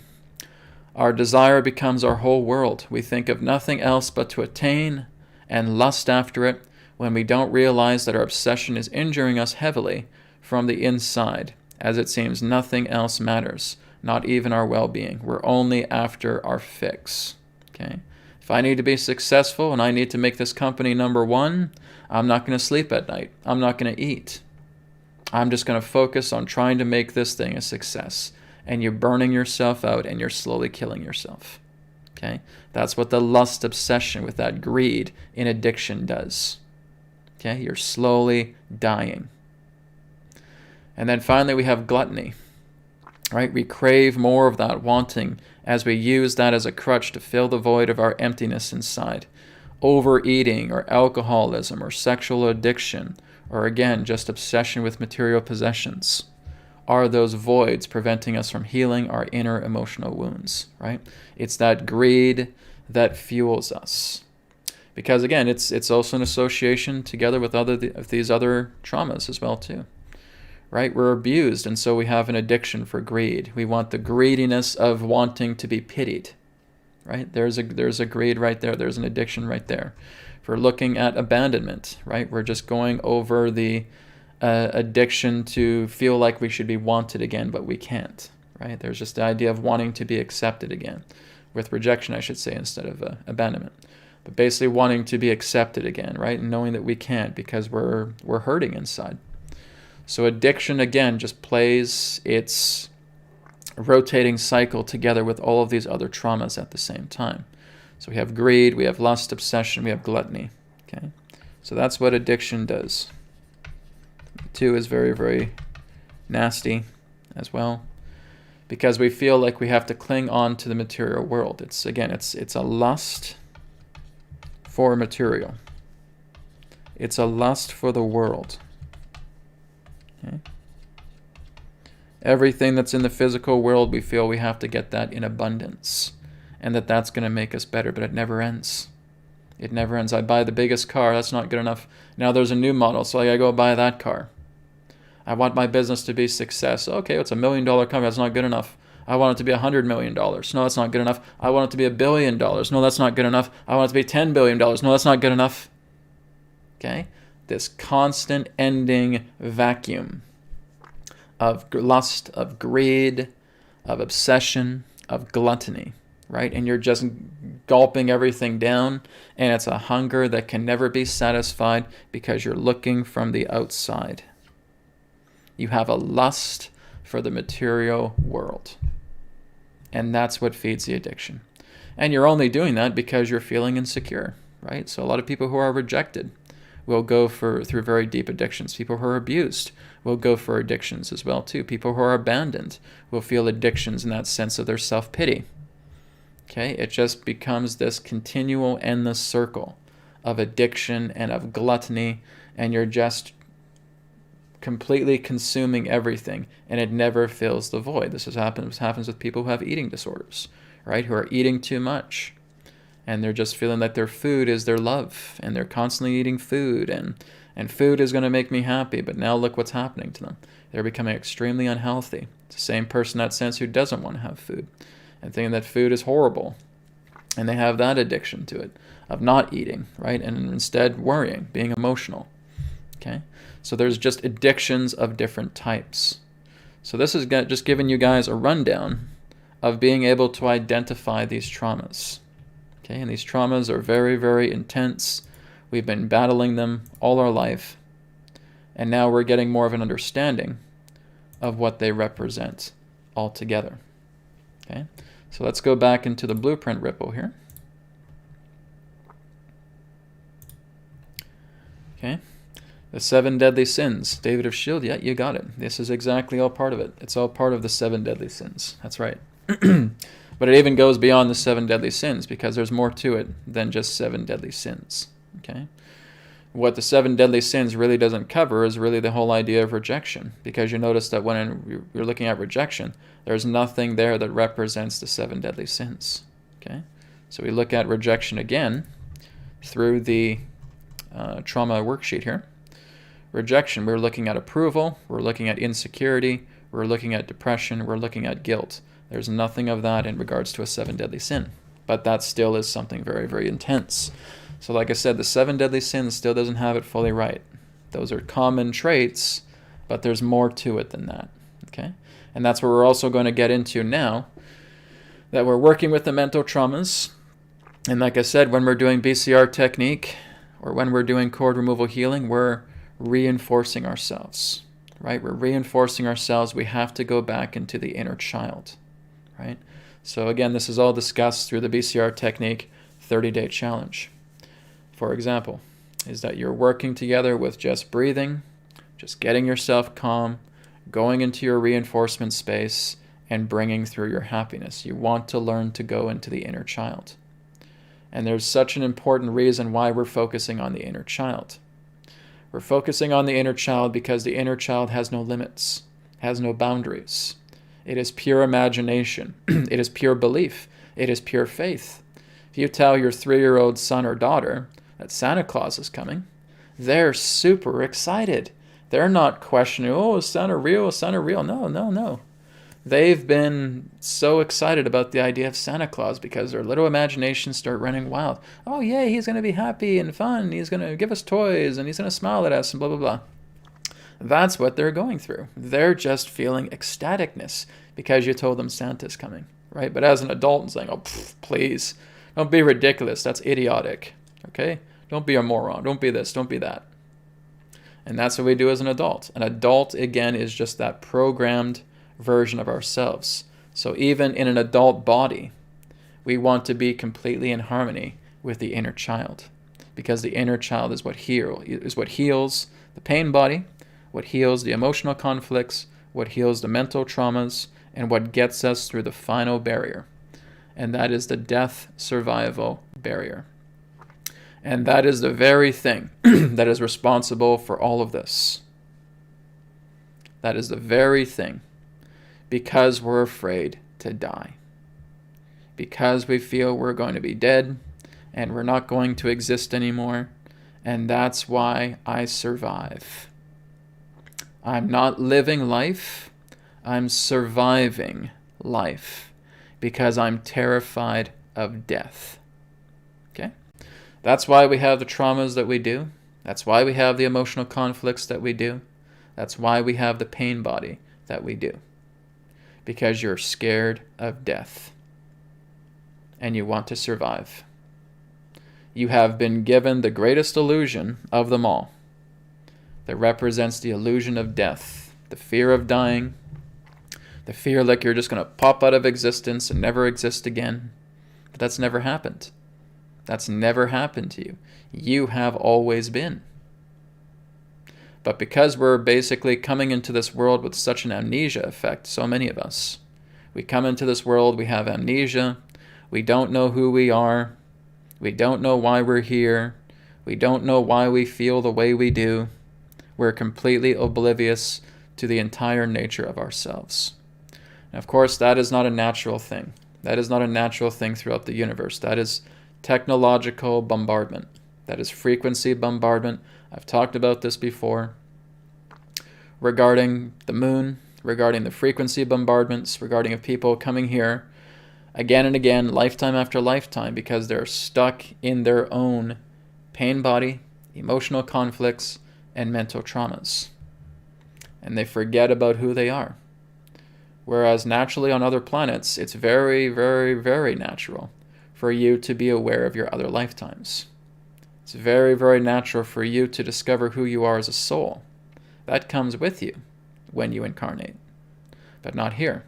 Our desire becomes our whole world. We think of nothing else but to attain and lust after it, when we don't realize that our obsession is injuring us heavily from the inside, as it seems nothing else matters, not even our well-being. We're only after our fix. Okay? If I need to be successful and I need to make this company number one, I'm not going to sleep at night. I'm not going to eat. I'm just going to focus on trying to make this thing a success. And you're burning yourself out, and you're slowly killing yourself. Okay? That's what the lust obsession with that greed in addiction does. Okay? You're slowly dying. And then finally we have gluttony. Right? We crave more of that wanting, as we use that as a crutch to fill the void of our emptiness inside. Overeating, or alcoholism, or sexual addiction, or again, just obsession with material possessions, are those voids preventing us from healing our inner emotional wounds, right? It's that greed that fuels us. Because again, it's also an association together with these other traumas as well too, right? We're abused, and so we have an addiction for greed. We want the greediness of wanting to be pitied, right? There's a greed right there. There's an addiction right there. If we're looking at abandonment, right? We're just going over the addiction to feel like we should be wanted again, but we can't, right? There's just the idea of wanting to be accepted again, with rejection, I should say, instead of abandonment. But basically wanting to be accepted again, right? And knowing that we can't because we're hurting inside. So addiction, again, just plays its rotating cycle together with all of these other traumas at the same time. So we have greed, we have lust, obsession, we have gluttony. Okay, so that's what addiction does. 2 is very, very nasty as well, because we feel like we have to cling on to the material world. It's a lust for material. It's a lust for the world. Okay? Everything that's in the physical world, we feel we have to get that in abundance, and that's going to make us better, but it never ends. It never ends. I buy the biggest car, that's not good enough. Now there's a new model, so I gotta go buy that car. I want my business to be success. Okay, it's $1 million company, that's not good enough. I want it to be $100 million. No, that's not good enough. I want it to be $1 billion. No, that's not good enough. I want it to be $10 billion. No, that's not good enough. Okay? This constant ending vacuum of lust, of greed, of obsession, of gluttony, right? And you're just gulping everything down, and it's a hunger that can never be satisfied because you're looking from the outside. You have a lust for the material world. And that's what feeds the addiction. And you're only doing that because you're feeling insecure, right? So a lot of people who are rejected will go through very deep addictions. People who are abused will go for addictions as well too. People who are abandoned will feel addictions in that sense of their self-pity. Okay, it just becomes this continual endless circle of addiction and of gluttony, and you're just completely consuming everything, and it never fills the void. This happens with people who have eating disorders, right? Who are eating too much, and they're just feeling that their food is their love, and they're constantly eating food, and food is going to make me happy, but now look what's happening to them. They're becoming extremely unhealthy. It's the same person in that sense who doesn't want to have food and thinking that food is horrible, and they have that addiction to it of not eating, right? And instead worrying, being emotional. Okay, so there's just addictions of different types. So this is just giving you guys a rundown of being able to identify these traumas. Okay, and these traumas are very, very intense. We've been battling them all our life, and now we're getting more of an understanding of what they represent altogether. Okay, so let's go back into the blueprint ripple here. Okay, the 7 deadly sins. David of Shield, yeah, you got it. This is exactly all part of it. It's all part of the 7 deadly sins. That's right. But it even goes beyond the 7 deadly sins, because there's more to it than just 7 deadly sins. Okay, what the 7 deadly sins really doesn't cover is really the whole idea of rejection, because you notice that when you're looking at rejection, there's nothing there that represents the 7 deadly sins. Okay, so we look at rejection again through the trauma worksheet here. Rejection, we're looking at approval, we're looking at insecurity, we're looking at depression, we're looking at guilt. There's nothing of that in regards to a 7 deadly sin, but that still is something very, very intense. So like I said, the 7 deadly sins still doesn't have it fully right. Those are common traits, but there's more to it than that. Okay, and that's what we're also going to get into now, that we're working with the mental traumas. And like I said, when we're doing BCR technique, or when we're doing cord removal healing, we're reinforcing ourselves, right? We're reinforcing ourselves. We have to go back into the inner child, right? So again, this is all discussed through the BCR technique 30-day challenge. For example, is that you're working together with just breathing, just getting yourself calm, going into your reinforcement space, and bringing through your happiness. You want to learn to go into the inner child. And there's such an important reason why we're focusing on the inner child. We're focusing on the inner child because the inner child has no limits, has no boundaries. It is pure imagination. It is pure belief. It is pure faith. If you tell your 3-year-old son or daughter that Santa Claus is coming, they're super excited. They're not questioning, oh, is Santa real? Is Santa real? No, no, no. They've been so excited about the idea of Santa Claus because their little imaginations start running wild. Oh, yay, he's going to be happy and fun. He's going to give us toys and he's going to smile at us and blah, blah, blah. That's what they're going through. They're just feeling ecstaticness because you told them Santa's coming, right? But as an adult and saying, oh, please, don't be ridiculous. That's idiotic, okay? Don't be a moron. Don't be this. Don't be that. And that's what we do as an adult. An adult, again, is just that programmed version of ourselves. So even in an adult body, we want to be completely in harmony with the inner child, because the inner child is what heals the pain body, what heals the emotional conflicts, what heals the mental traumas, and what gets us through the final barrier. And that is the death survival barrier. And that is the very thing that is responsible for all of this. That is the very thing. Because we're afraid to die. Because we feel we're going to be dead and we're not going to exist anymore. And that's why I survive. I'm not living life. I'm surviving life because I'm terrified of death. Okay? That's why we have the traumas that we do. That's why we have the emotional conflicts that we do. That's why we have the pain body that we do. Because you're scared of death and you want to survive. You have been given the greatest illusion of them all that represents the illusion of death, the fear of dying, The fear like you're just going to pop out of existence and never exist again. But that's never happened. That's never happened to you. You have always been. But because we're basically coming into this world with such an amnesia effect, so many of us, we come into this world, we have amnesia, we don't know who we are, we don't know why we're here, we don't know why we feel the way we do, we're completely oblivious to the entire nature of ourselves. And of course, that is not a natural thing. That is not a natural thing throughout the universe. That is technological bombardment. That is frequency bombardment. I've talked about this before regarding the moon, regarding the frequency bombardments, regarding of people coming here again and again, lifetime after lifetime, because they're stuck in their own pain body, emotional conflicts, and mental traumas. And they forget about who they are. Whereas naturally on other planets, it's very, very, very natural for you to be aware of your other lifetimes. It's very, very natural for you to discover who you are as a soul. That comes with you when you incarnate. But not here.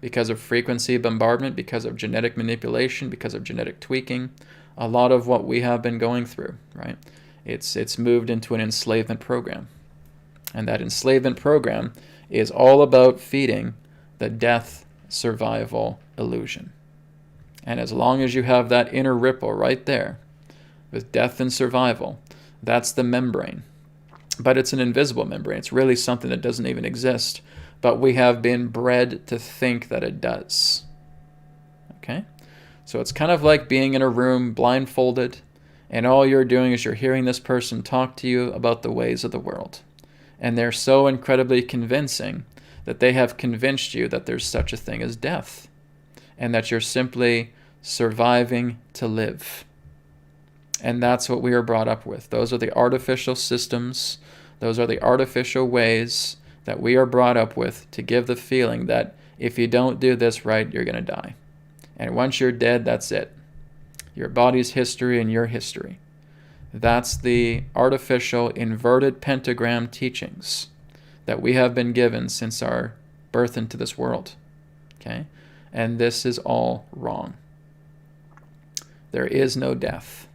Because of frequency bombardment, because of genetic manipulation, because of genetic tweaking, a lot of what we have been going through, right? It's moved into an enslavement program. And that enslavement program is all about feeding the death survival illusion. And as long as you have that inner ripple right there, with death and survival, that's the membrane. But it's an invisible membrane. It's really something that doesn't even exist. But we have been bred to think that it does. Okay? So it's kind of like being in a room blindfolded, and all you're doing is you're hearing this person talk to you about the ways of the world. And they're so incredibly convincing that they have convinced you that there's such a thing as death, and that you're simply surviving to live. And that's what we are brought up with. Those are the artificial systems. Those are the artificial ways that we are brought up with to give the feeling that if you don't do this right, you're going to die. And once you're dead, that's it. Your body's history and your history. That's the artificial inverted pentagram teachings that we have been given since our birth into this world. Okay? And this is all wrong. There is no death.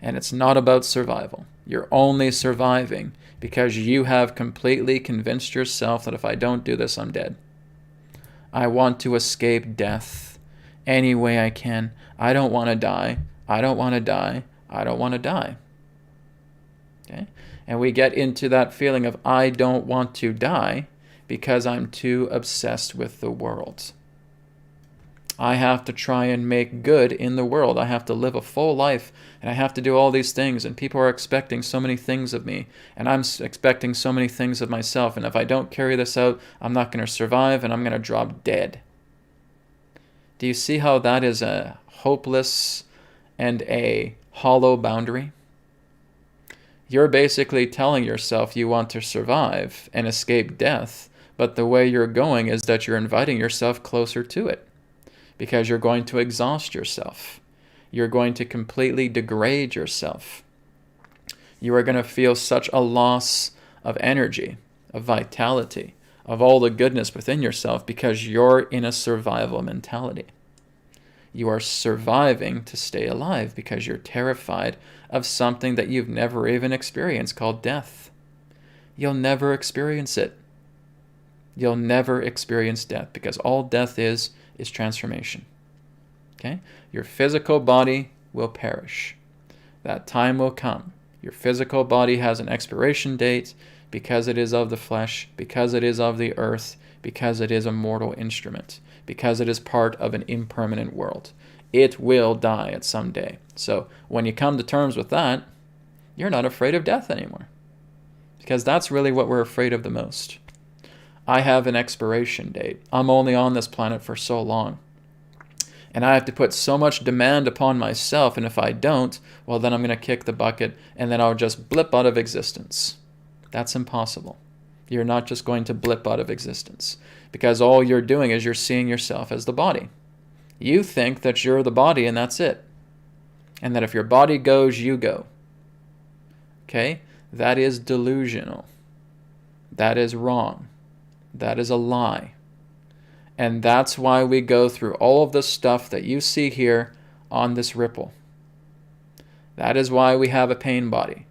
And it's not about survival. You're only surviving because you have completely convinced yourself that if I don't do this, I'm dead. I want to escape death any way I can. I don't want to die. I don't want to die. I don't want to die. Okay? And we get into that feeling of I don't want to die because I'm too obsessed with the world. I have to try and make good in the world. I have to live a full life, and I have to do all these things, and people are expecting so many things of me, and I'm expecting so many things of myself, and if I don't carry this out, I'm not going to survive, and I'm going to drop dead. Do you see how that is a hopeless and a hollow boundary? You're basically telling yourself you want to survive and escape death, but the way you're going is that you're inviting yourself closer to it. Because you're going to exhaust yourself. You're going to completely degrade yourself. You are going to feel such a loss of energy, of vitality, of all the goodness within yourself because you're in a survival mentality. You are surviving to stay alive because you're terrified of something that you've never even experienced called death. You'll never experience it. You'll never experience death because all death is transformation. Okay? Your physical body will perish. That time will come. Your physical body has an expiration date because it is of the flesh, because it is of the earth, because it is a mortal instrument, because it is part of an impermanent world. It will die at some day. So when you come to terms with that, you're not afraid of death anymore. Because that's really what we're afraid of the most. I have an expiration date. I'm only on this planet for so long. And I have to put so much demand upon myself, and if I don't, well, then I'm going to kick the bucket, and then I'll just blip out of existence. That's impossible. You're not just going to blip out of existence, because all you're doing is you're seeing yourself as the body. You think that you're the body, and that's it. And that if your body goes, you go. Okay? That is delusional. That is wrong. That is a lie. And that's why we go through all of the stuff that you see here on this ripple. That is why we have a pain body.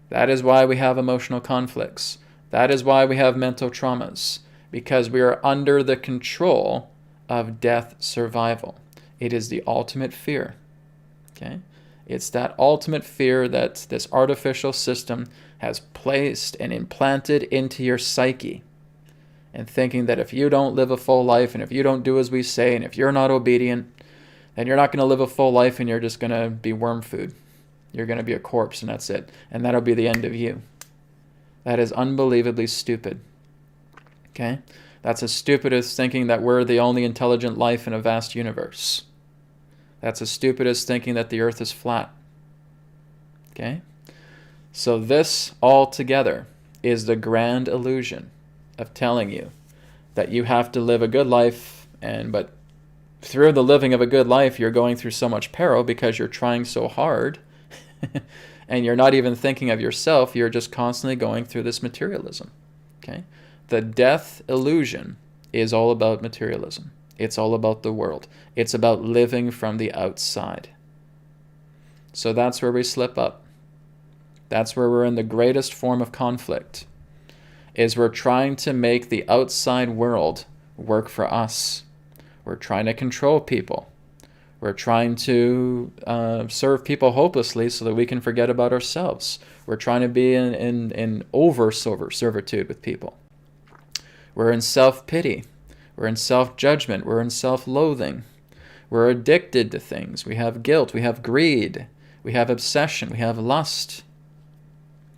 That is why we have emotional conflicts. That is why we have mental traumas. Because we are under the control of death survival. It is the ultimate fear. Okay? It's that ultimate fear that this artificial system has placed and implanted into your psyche. And thinking that if you don't live a full life, and if you don't do as we say, and if you're not obedient, then you're not going to live a full life, and you're just going to be worm food. You're going to be a corpse, and that's it. And that'll be the end of you. That is unbelievably stupid. Okay? That's as stupid as thinking that we're the only intelligent life in a vast universe. That's as stupid as thinking that the earth is flat. Okay? So this altogether is the grand illusion of telling you that you have to live a good life, but through the living of a good life, you're going through so much peril because you're trying so hard and you're not even thinking of yourself. You're just constantly going through this materialism. Okay? The death illusion is all about materialism. It's all about the world. It's about living from the outside. So that's where we slip up. That's where we're in the greatest form of conflict, is we're trying to make the outside world work for us. We're trying to control people. We're trying to serve people hopelessly so that we can forget about ourselves. We're trying to be in over-servitude with people. We're in self-pity. We're in self-judgment. We're in self-loathing. We're addicted to things. We have guilt. We have greed. We have obsession. We have lust.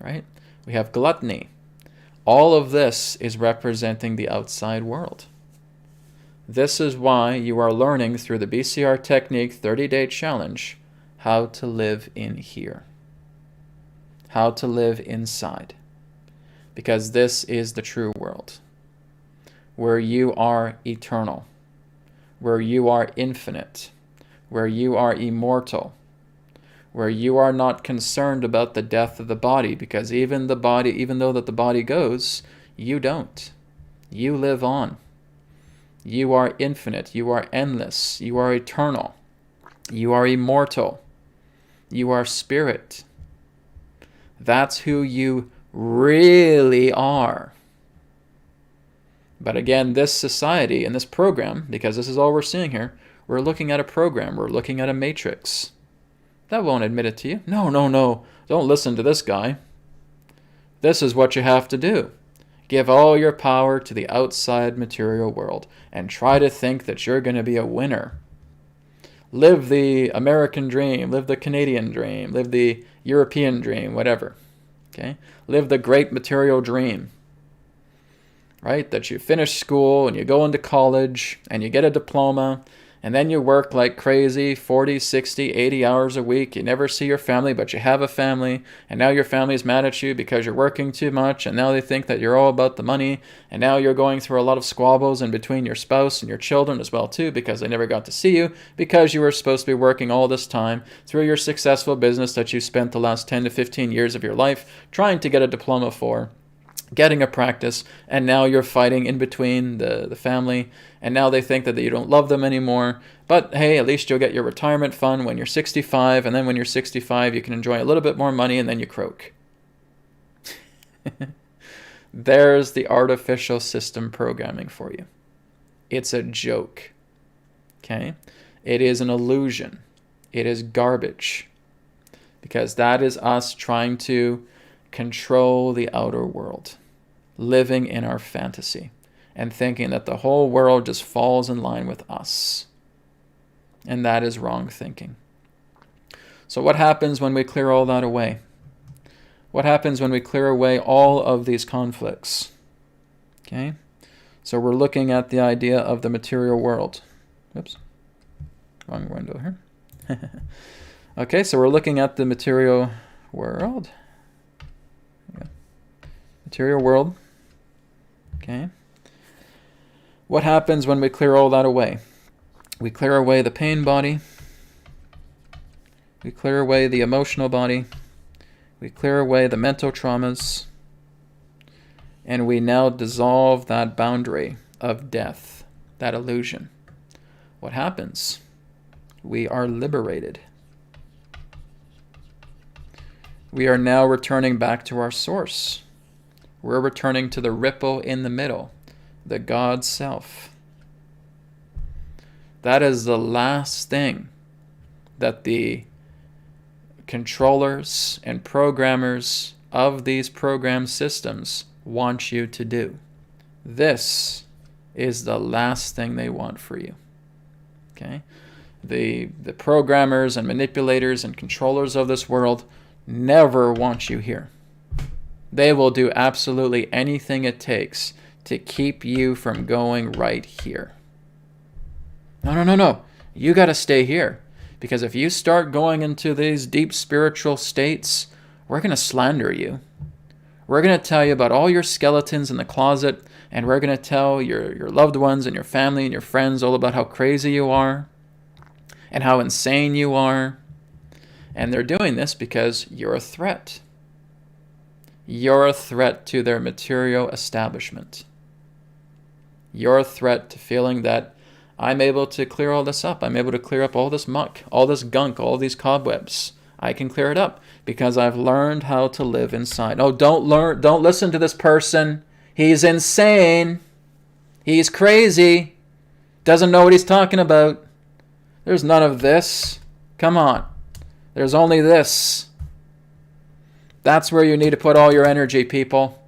Right? We have gluttony. All of this is representing the outside world. This is why you are learning through the BCR Technique 30-day challenge how to live in here. How to live inside. Because this is the true world. Where you are eternal. Where you are infinite. Where you are immortal. Where you are not concerned about the death of the body, because even though that the body goes, you don't. You live on. You are infinite. You are endless. You are eternal. You are immortal. You are spirit. That's who you really are. But again, this society and this program, because this is all we're seeing here, we're looking at a program. We're looking at a matrix. That won't admit it to you. No. Don't listen to this guy. This is what you have to do. Give all your power to the outside material world and try to think that you're going to be a winner. Live the American dream, live the Canadian dream, live the European dream, whatever. Okay? Live the great material dream. Right? That you finish school and you go into college and you get a diploma. And then you work like crazy, 40, 60, 80 hours a week. You never see your family, but you have a family. And now your family's mad at you because you're working too much. And now they think that you're all about the money. And now you're going through a lot of squabbles in between your spouse and your children as well too, because they never got to see you, because you were supposed to be working all this time through your successful business that you spent the last 10 to 15 years of your life trying to get a diploma for, getting a practice, and now you're fighting in between the family, and now they think that you don't love them anymore. But hey, at least you'll get your retirement fund when you're 65, and then when you're 65 you can enjoy a little bit more money, and then you croak. There's the artificial system programming for you. It's a joke. Okay? It is an illusion. It is garbage. Because that is us trying to control the outer world, living in our fantasy, and thinking that the whole world just falls in line with us. And that is wrong thinking. So what happens when we clear all that away? What happens when we clear away all of these conflicts? Okay? So we're looking at the idea of the material world. Oops. Wrong window here. Okay, so we're looking at the material world. Material world. Okay. What happens when we clear all that away? We clear away the pain body. We clear away the emotional body. We clear away the mental traumas. And we now dissolve that boundary of death that illusion. What happens? We are liberated. We are now returning back to our source. We're returning to the ripple in the middle, the God self. That is the last thing that the controllers and programmers of these program systems want you to do. This is the last thing they want for you. Okay? The programmers and manipulators and controllers of this world never want you here. They will do absolutely anything it takes to keep you from going right here. No. You got to stay here. Because if you start going into these deep spiritual states, we're going to slander you. We're going to tell you about all your skeletons in the closet, and we're going to tell your loved ones and your family and your friends all about how crazy you are and how insane you are. And they're doing this because you're a threat. You're a threat to their material establishment. You're a threat to feeling that I'm able to clear all this up. I'm able to clear up all this muck, all this gunk, all these cobwebs. I can clear it up because I've learned how to live inside. Oh, don't listen to this person. He's insane. He's crazy. Doesn't know what he's talking about. There's none of this. Come on. There's only this. That's where you need to put all your energy, people.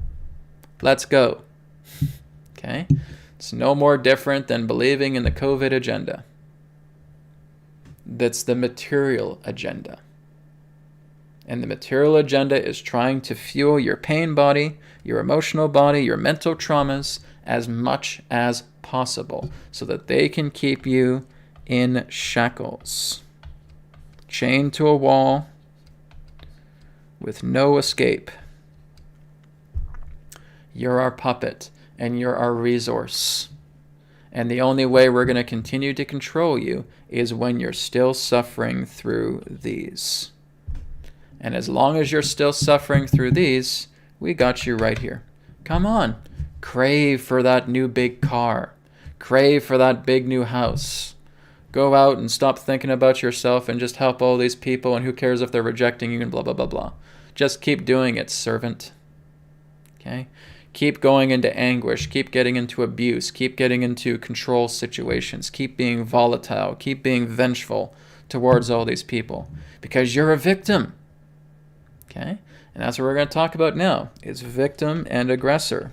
Let's go. Okay? It's no more different than believing in the COVID agenda. That's the material agenda. And the material agenda is trying to fuel your pain body, your emotional body, your mental traumas as much as possible so that they can keep you in shackles, chained to a wall with no escape. You're our puppet and you're our resource. And the only way we're going to continue to control you is when you're still suffering through these. And as long as you're still suffering through these, we got you right here. Come on. Crave for that new big car. Crave for that big new house. Go out and stop thinking about yourself and just help all these people, and who cares if they're rejecting you and blah, blah, blah, blah. Just keep doing it, servant. Okay? Keep going into anguish. Keep getting into abuse. Keep getting into control situations. Keep being volatile. Keep being vengeful towards all these people. Because you're a victim. Okay? And that's what we're going to talk about now. Is victim and aggressor.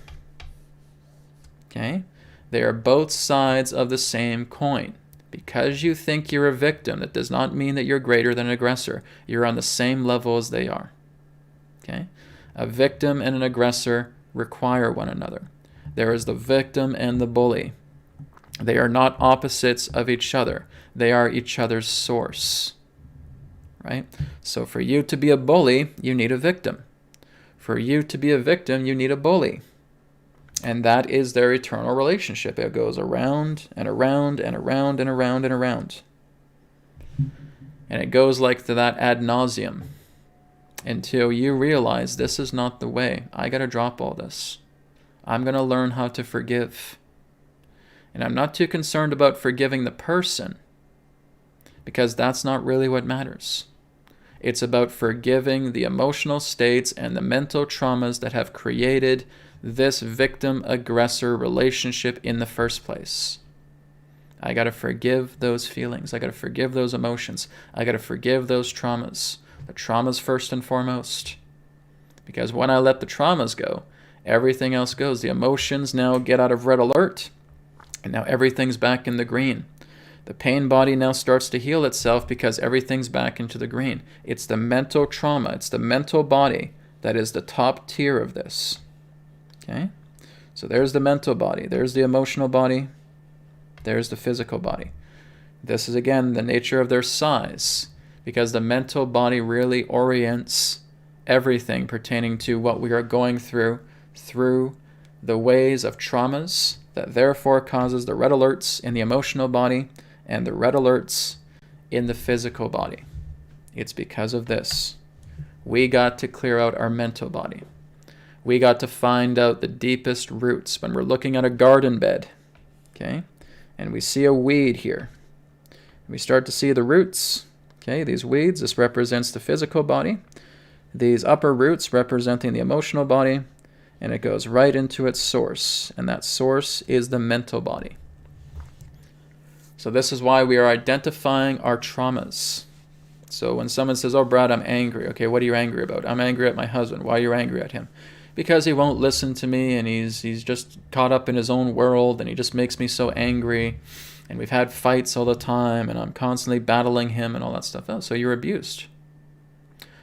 Okay? They are both sides of the same coin. Because you think you're a victim, that does not mean that you're greater than an aggressor. You're on the same level as they are. Okay? A victim and an aggressor require one another. There is the victim and the bully. They are not opposites of each other. They are each other's source. Right? So for you to be a bully, you need a victim. For you to be a victim, you need a bully. And that is their eternal relationship. It goes around and around and around and around and around. And it goes like to that ad nauseum until you realize this is not the way. I got to drop all this. I'm going to learn how to forgive. And I'm not too concerned about forgiving the person, because that's not really what matters. It's about forgiving the emotional states and the mental traumas that have created this victim-aggressor relationship in the first place. I got to forgive those feelings. I got to forgive those emotions. I got to forgive those traumas. The traumas first and foremost. Because when I let the traumas go, everything else goes. The emotions now get out of red alert, and now everything's back in the green. The pain body now starts to heal itself because everything's back into the green. It's the mental trauma. It's the mental body that is the top tier of this. Okay? So there's the mental body. There's the emotional body. There's the physical body. This is, again, the nature of their size, because the mental body really orients everything pertaining to what we are going through the ways of traumas that therefore causes the red alerts in the emotional body and the red alerts in the physical body. It's because of this. We got to clear out our mental body. We got to find out the deepest roots when we're looking at a garden bed. Okay? and we see a weed here. We start to see the roots. Okay, these weeds, this represents the physical body. These upper roots representing the emotional body, and it goes right into its source, and that source is the mental body. So this is why we are identifying our traumas. So when someone says, oh, Brad, I'm angry. Okay, what are you angry about? I'm angry at my husband. Why are you angry at him? Because he won't listen to me, and he's just caught up in his own world, and he just makes me so angry, and we've had fights all the time, and I'm constantly battling him and all that stuff. Oh, so you're abused.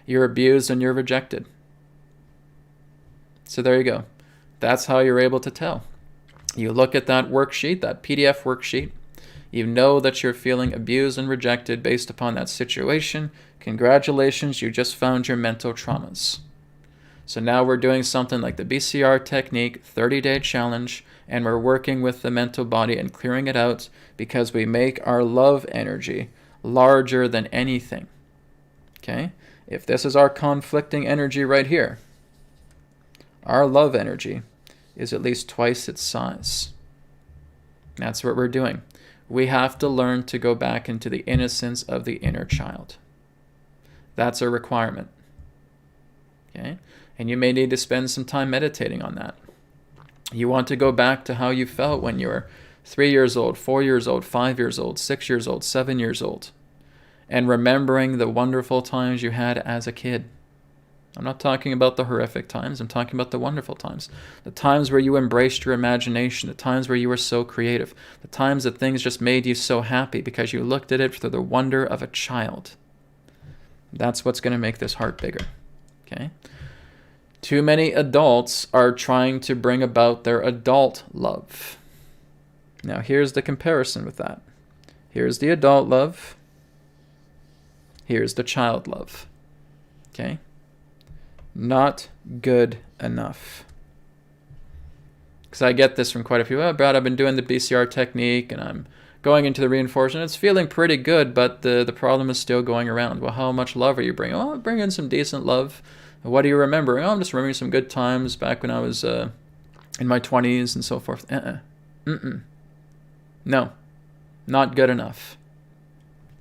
You're abused and you're rejected. So there you go. That's how you're able to tell. You look at that worksheet, that PDF worksheet. You know that you're feeling abused and rejected based upon that situation. Congratulations, you just found your mental traumas. So now we're doing something like the BCR Technique 30-day challenge, and we're working with the mental body and clearing it out because we make our love energy larger than anything. Okay? If this is our conflicting energy right here, our love energy is at least twice its size. That's what we're doing. We have to learn to go back into the innocence of the inner child. That's a requirement. Okay? And you may need to spend some time meditating on that. You want to go back to how you felt when you were 3 years old, 4 years old, 5 years old, 6 years old, 7 years old, and remembering the wonderful times you had as a kid. I'm not talking about the horrific times. I'm talking about the wonderful times. The times where you embraced your imagination. The times where you were so creative. The times that things just made you so happy because you looked at it through the wonder of a child. That's what's going to make this heart bigger. Okay? Too many adults are trying to bring about their adult love. Now here's the comparison with that. Here's the adult love. Here's the child love. Okay? Not good enough. Because I get this from quite a few. Oh, Brad, I've been doing the BCR technique and I'm going into the reinforcement. It's feeling pretty good, but the problem is still going around. Well, how much love are you bringing? Oh, bring in some decent love. What do you remember? Oh, I'm just remembering some good times back when I was in my 20s and so forth. No, not good enough.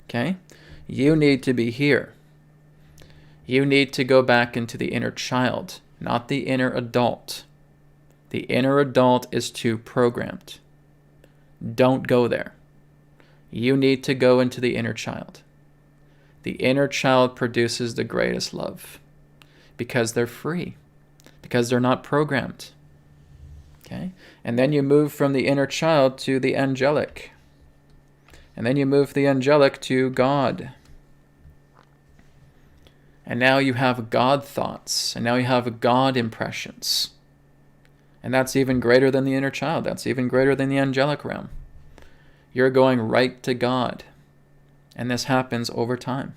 Okay? You need to be here. You need to go back into the inner child, not the inner adult. The inner adult is too programmed. Don't go there. You need to go into the inner child. The inner child produces the greatest love because they're free, because they're not programmed. Okay? And then you move from the inner child to the angelic. And then you move the angelic to God. And now you have God thoughts. And now you have God impressions. And that's even greater than the inner child. That's even greater than the angelic realm. You're going right to God. And this happens over time.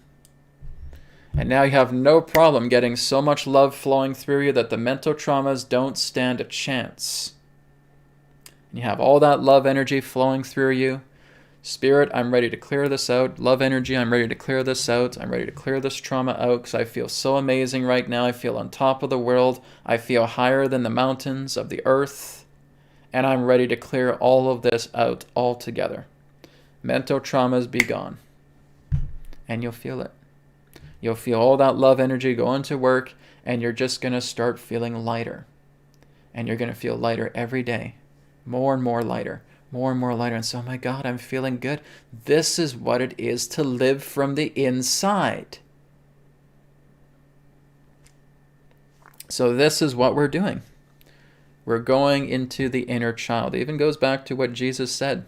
And now you have no problem getting so much love flowing through you that the mental traumas don't stand a chance. You have all that love energy flowing through you. Spirit, I'm ready to clear this out. Love energy, I'm ready to clear this out. I'm ready to clear this trauma out because I feel so amazing right now. I feel on top of the world. I feel higher than the mountains of the earth. And I'm ready to clear all of this out altogether. Mental traumas be gone. And you'll feel it. You'll feel all that love energy going to work, and you're just going to start feeling lighter. And you're going to feel lighter every day. More and more lighter. More and more lighter. And so, oh my God, I'm feeling good. This is what it is to live from the inside. So this is what we're doing. We're going into the inner child. It even goes back to what Jesus said.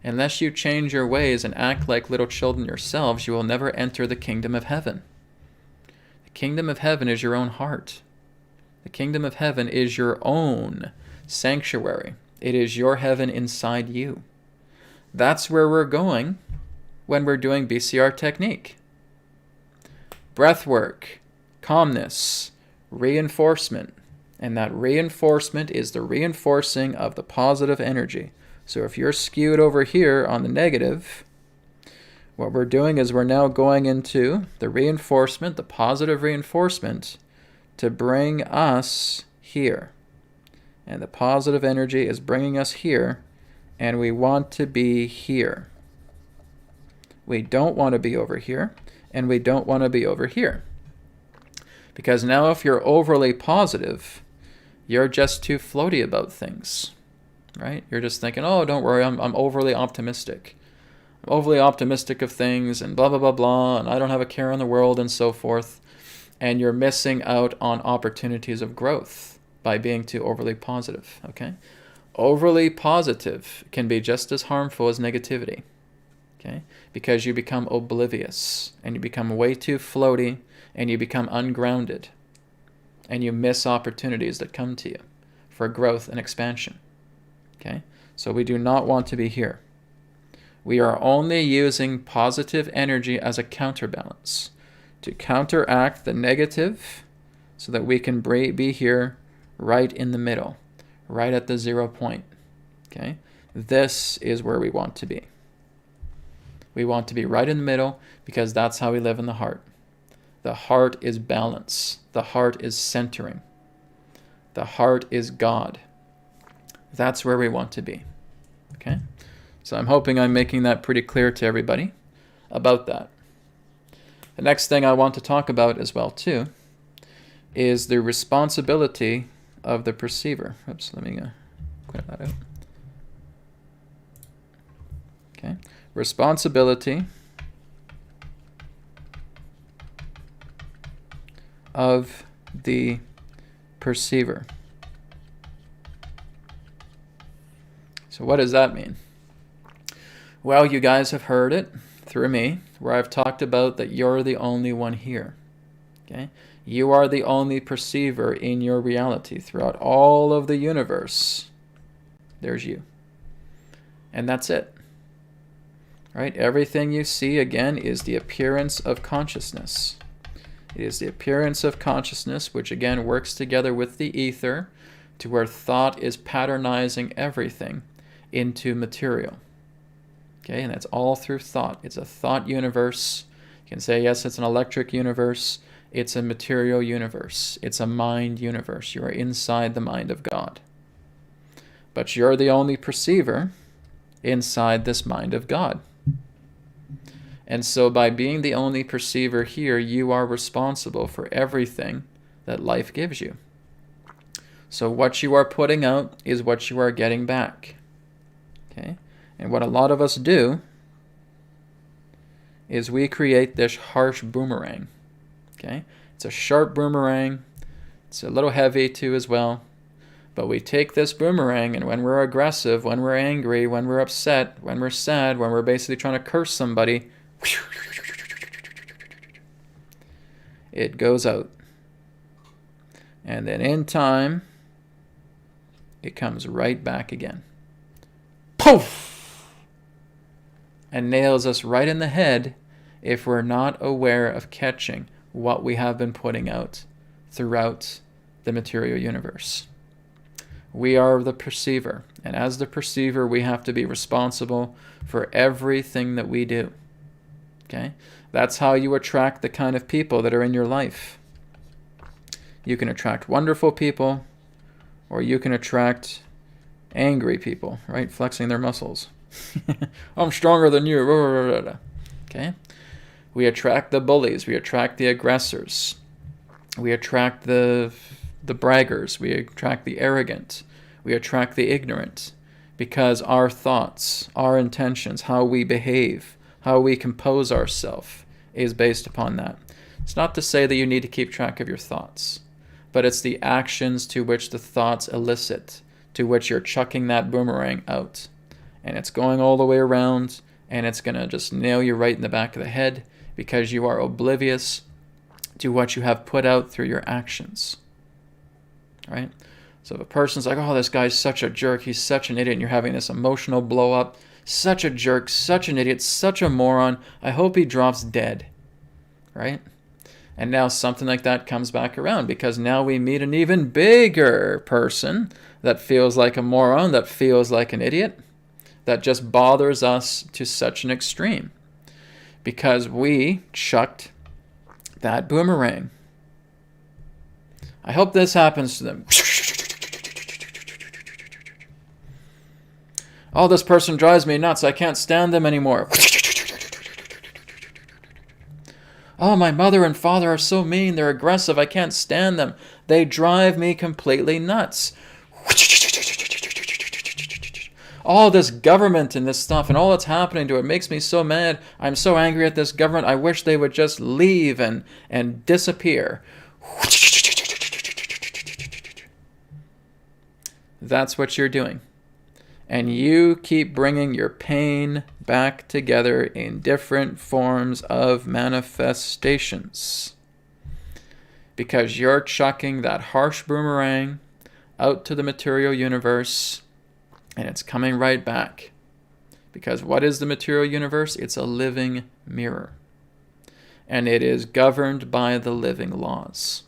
Unless you change your ways and act like little children yourselves, you will never enter the kingdom of heaven. The kingdom of heaven is your own heart. The kingdom of heaven is your own sanctuary. It is your heaven inside you. That's where we're going when we're doing BCR technique. Breath work, calmness, reinforcement. And that reinforcement is the reinforcing of the positive energy. So if you're skewed over here on the negative, what we're doing is we're now going into the reinforcement, the positive reinforcement, to bring us here. And the positive energy is bringing us here, and we want to be here. We don't want to be over here, and we don't want to be over here. Because now if you're overly positive, you're just too floaty about things, right? You're just thinking, oh, don't worry, I'm overly optimistic. I'm overly optimistic of things and blah, blah, blah, blah, and I don't have a care in the world and so forth. And you're missing out on opportunities of growth by being too overly positive, okay? Overly positive can be just as harmful as negativity, okay? Because you become oblivious and you become way too floaty and you become ungrounded and you miss opportunities that come to you for growth and expansion, okay? So we do not want to be here. We are only using positive energy as a counterbalance to counteract the negative so that we can be here right in the middle, right at the 0 point, okay? This is where we want to be. We want to be right in the middle because that's how we live in the heart. The heart is balance. The heart is centering. The heart is God. That's where we want to be, okay? So I'm hoping I'm making that pretty clear to everybody about that. The next thing I want to talk about as well too is the responsibility of the perceiver. Oops, let me clear that out. Okay, responsibility of the perceiver. So what does that mean? Well, you guys have heard it through me, where I've talked about that you're the only one here. Okay? You are the only perceiver in your reality throughout all of the universe. There's you. And that's it. Right? Everything you see, again, is the appearance of consciousness. It is the appearance of consciousness, which again works together with the ether to where thought is patternizing everything into material. Okay, and that's all through thought. It's a thought universe. You can say, yes, it's an electric universe. It's a material universe. It's a mind universe. You are inside the mind of God. But you're the only perceiver inside this mind of God. And so by being the only perceiver here, you are responsible for everything that life gives you. So what you are putting out is what you are getting back. Okay? And what a lot of us do is we create this harsh boomerang. Okay? It's a sharp boomerang. It's a little heavy too as well. But we take this boomerang, and when we're aggressive, when we're angry, when we're upset, when we're sad, when we're basically trying to curse somebody, it goes out. And then in time, it comes right back again. Poof! And nails us right in the head if we're not aware of catching what we have been putting out throughout the material universe. We are the perceiver, and as the perceiver, we have to be responsible for everything that we do. Okay? That's how you attract the kind of people that are in your life. You can attract wonderful people, or you can attract angry people, right? Flexing their muscles. I'm stronger than you. Okay? We attract the bullies. We attract the aggressors. We attract the braggers. We attract the arrogant. We attract the ignorant. Because our thoughts, our intentions, how we behave, how we compose ourselves is based upon that. It's not to say that you need to keep track of your thoughts, but it's the actions to which the thoughts elicit, to which you're chucking that boomerang out. And it's going all the way around, and it's going to just nail you right in the back of the head because you are oblivious to what you have put out through your actions. Right? So if a person's like, oh, this guy's such a jerk, he's such an idiot, and you're having this emotional blow up, such a jerk, such an idiot, such a moron, I hope he drops dead. Right? And now something like that comes back around because now we meet an even bigger person that feels like a moron, that feels like an idiot, that just bothers us to such an extreme because we chucked that boomerang. I hope this happens to them. Oh, this person drives me nuts. I can't stand them anymore. Oh, my mother and father are so mean. They're aggressive. I can't stand them. They drive me completely nuts. All this government and this stuff and all that's happening to it makes me so mad. I'm so angry at this government. I wish they would just leave and disappear. That's what you're doing. And you keep bringing your pain back together in different forms of manifestations. Because you're chucking that harsh boomerang out to the material universe, and it's coming right back. Because what is the material universe? It's a living mirror. And it is governed by the living laws.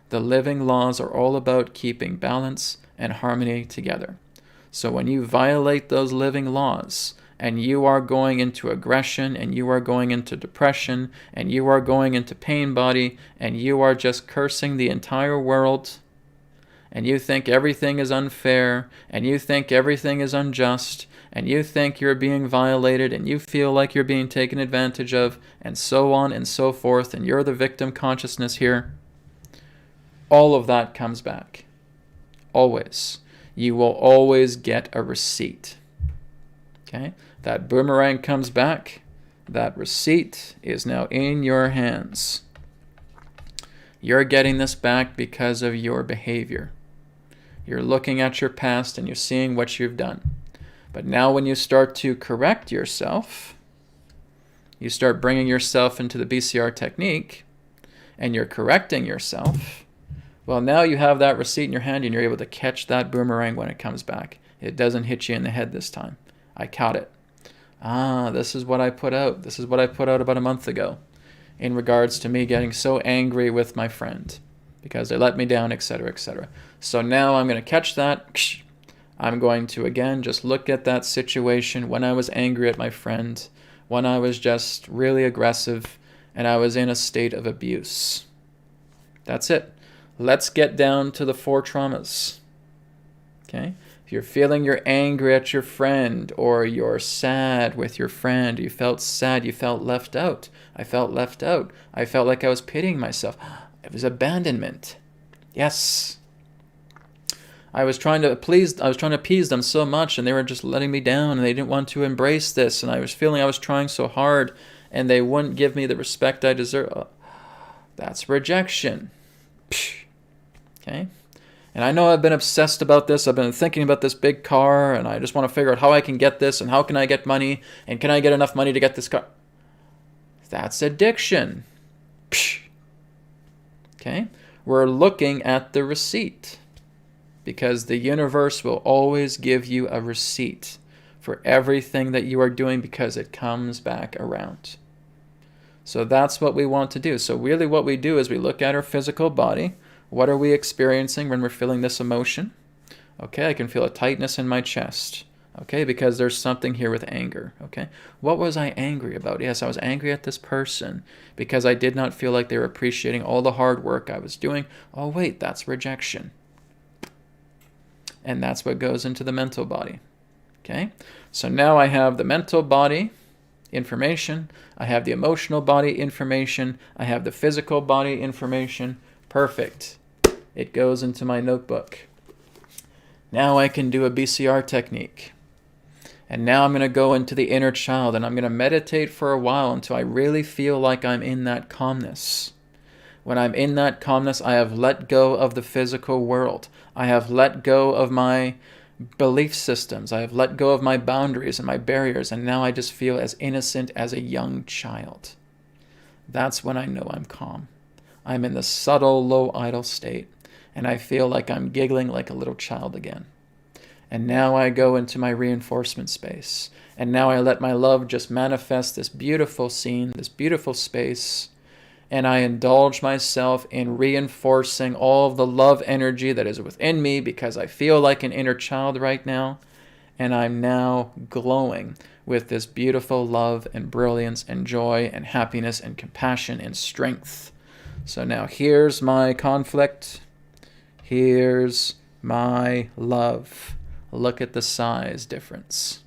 The living laws are all about keeping balance and harmony together. So when you violate those living laws, and you are going into aggression, and you are going into depression, and you are going into pain body, and you are just cursing the entire world, and you think everything is unfair, and you think everything is unjust, and you think you're being violated, and you feel like you're being taken advantage of, and so on and so forth, and you're the victim consciousness here, all of that comes back. Always. You will always get a receipt. Okay? That boomerang comes back. That receipt is now in your hands. You're getting this back because of your behavior. You're looking at your past and you're seeing what you've done. But now when you start to correct yourself, you start bringing yourself into the BCR technique, and you're correcting yourself, well, now you have that receipt in your hand and you're able to catch that boomerang when it comes back. It doesn't hit you in the head this time. I caught it. This is what I put out. This is what I put out about a month ago in regards to me getting so angry with my friend because they let me down, etc., etc. So now I'm going to catch that. I'm going to, again, just look at that situation when I was angry at my friend, when I was just really aggressive and I was in a state of abuse. That's it. Let's get down to the 4 traumas. Okay? If you're feeling you're angry at your friend, or you're sad with your friend, you felt sad, you felt left out. I felt left out. I felt like I was pitying myself. It was abandonment. Yes. I was trying to appease them so much, and they were just letting me down, and they didn't want to embrace this, and I was feeling I was trying so hard, and they wouldn't give me the respect I deserve. That's rejection. Okay? And I know I've been obsessed about this. I've been thinking about this big car, and I just want to figure out how I can get this, and how can I get money, and can I get enough money to get this car? That's addiction. Okay? We're looking at the receipt, because the universe will always give you a receipt for everything that you are doing, because it comes back around. So that's what we want to do. So really what we do is we look at our physical body. What are we experiencing when we're feeling this emotion? Okay, I can feel a tightness in my chest. Okay, because there's something here with anger. Okay, what was I angry about? Yes, I was angry at this person because I did not feel like they were appreciating all the hard work I was doing. Oh wait, that's rejection. And that's what goes into the mental body. Okay, so now I have the mental body information, I have the emotional body information, I have the physical body information. Perfect. It goes into my notebook. Now I can do a BCR technique. And now I'm going to go into the inner child, and I'm going to meditate for a while until I really feel like I'm in that calmness. When I'm in that calmness, I have let go of the physical world. I have let go of my belief systems. I have let go of my boundaries and my barriers, and now I just feel as innocent as a young child. That's when I know I'm calm. I'm in the subtle, low, idle state, and I feel like I'm giggling like a little child again. And now I go into my reinforcement space, and now I let my love just manifest this beautiful scene, this beautiful space, and I indulge myself in reinforcing all of the love energy that is within me, because I feel like an inner child right now, and I'm now glowing with this beautiful love and brilliance and joy and happiness and compassion and strength. So now here's my conflict. Here's my love. Look at the size difference.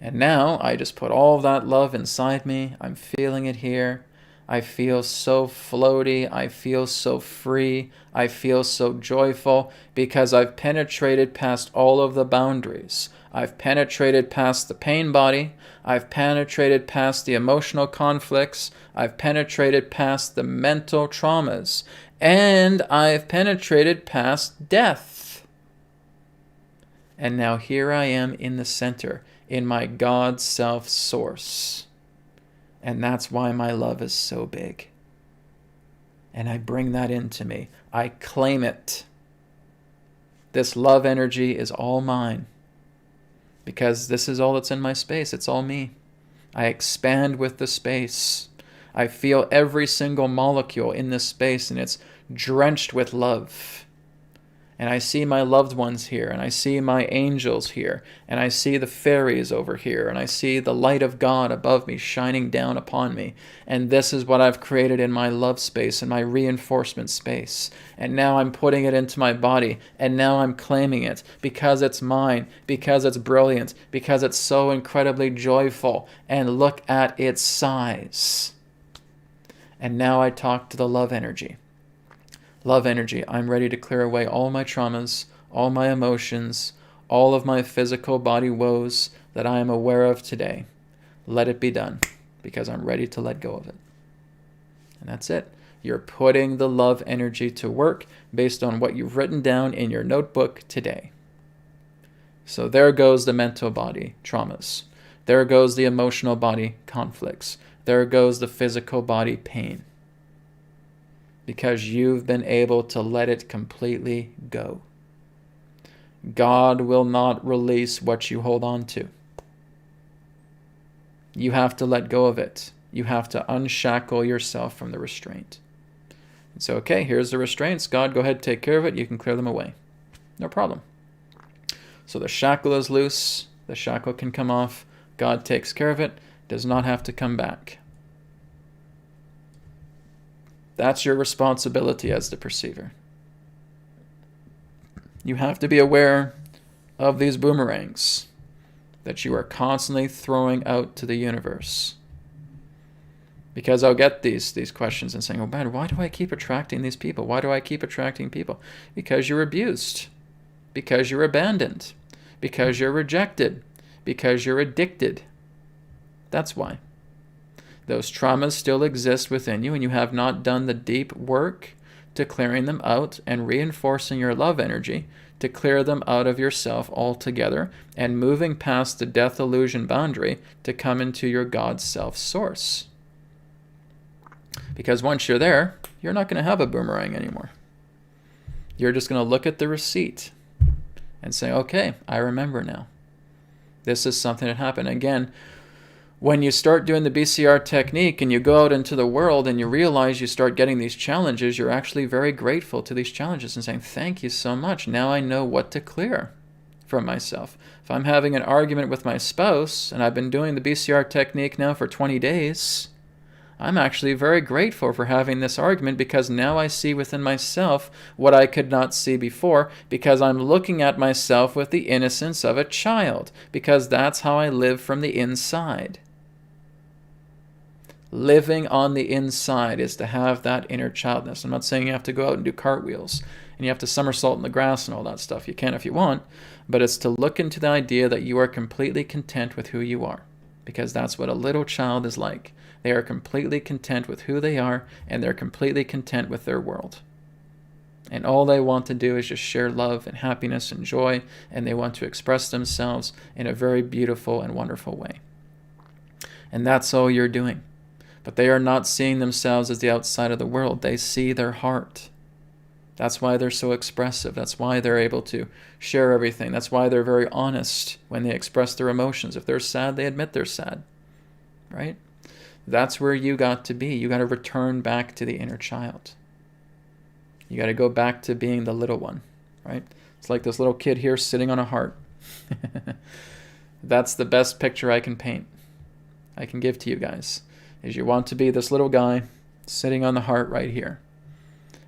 And now I just put all of that love inside me. I'm feeling it here. I feel so floaty. I feel so free. I feel so joyful because I've penetrated past all of the boundaries. I've penetrated past the pain body. I've penetrated past the emotional conflicts. I've penetrated past the mental traumas. And I've penetrated past death. And now here I am in the center, in my God self source. And that's why my love is so big. And I bring that into me. I claim it. This love energy is all mine. Because this is all that's in my space. It's all me. I expand with the space. I feel every single molecule in this space, and it's drenched with love. And I see my loved ones here, and I see my angels here, and I see the fairies over here, and I see the light of God above me shining down upon me. And this is what I've created in my love space, in my reinforcement space. And now I'm putting it into my body, and now I'm claiming it because it's mine, because it's brilliant, because it's so incredibly joyful. And look at its size. And now I talk to the love energy. Love energy, I'm ready to clear away all my traumas, all my emotions, all of my physical body woes that I am aware of today. Let it be done, because I'm ready to let go of it. And that's it. You're putting the love energy to work based on what you've written down in your notebook today. So there goes the mental body traumas. There goes the emotional body conflicts. There goes the physical body pain. Because you've been able to let it completely go. God will not release what you hold on to. You have to let go of it. You have to unshackle yourself from the restraint. And so, okay, here's the restraints. God, go ahead, take care of it. You can clear them away. No problem. So the shackle is loose. The shackle can come off. God takes care of it. Does not have to come back. That's your responsibility as the perceiver. You have to be aware of these boomerangs that you are constantly throwing out to the universe. Because I'll get these questions and saying, oh man, why do I keep attracting these people? Why do I keep attracting people? Because you're abused. Because you're abandoned. Because you're rejected. Because you're addicted. That's why. Those traumas still exist within you, and you have not done the deep work to clearing them out and reinforcing your love energy to clear them out of yourself altogether and moving past the death illusion boundary to come into your God self source. Because once you're there, you're not going to have a boomerang anymore. You're just going to look at the receipt and say, okay, I remember now. This is something that happened. Again, when you start doing the BCR technique and you go out into the world and you realize you start getting these challenges, you're actually very grateful to these challenges and saying, thank you so much. Now I know what to clear from myself. If I'm having an argument with my spouse and I've been doing the BCR technique now for 20 days, I'm actually very grateful for having this argument because now I see within myself what I could not see before because I'm looking at myself with the innocence of a child because that's how I live from the inside. Living on the inside is to have that inner childness. I'm not saying you have to go out and do cartwheels and you have to somersault in the grass and all that stuff. You can if you want, but it's to look into the idea that you are completely content with who you are because that's what a little child is like. They are completely content with who they are and they're completely content with their world. And all they want to do is just share love and happiness and joy, and they want to express themselves in a very beautiful and wonderful way. And that's all you're doing. But they are not seeing themselves as the outside of the world. They see their heart. That's why they're so expressive. That's why they're able to share everything. That's why they're very honest when they express their emotions. If they're sad, they admit they're sad. Right? That's where you got to be. You got to return back to the inner child. You got to go back to being the little one. Right? It's like this little kid here sitting on a heart. That's the best picture I can paint. I can give to you guys. Is you want to be this little guy sitting on the heart right here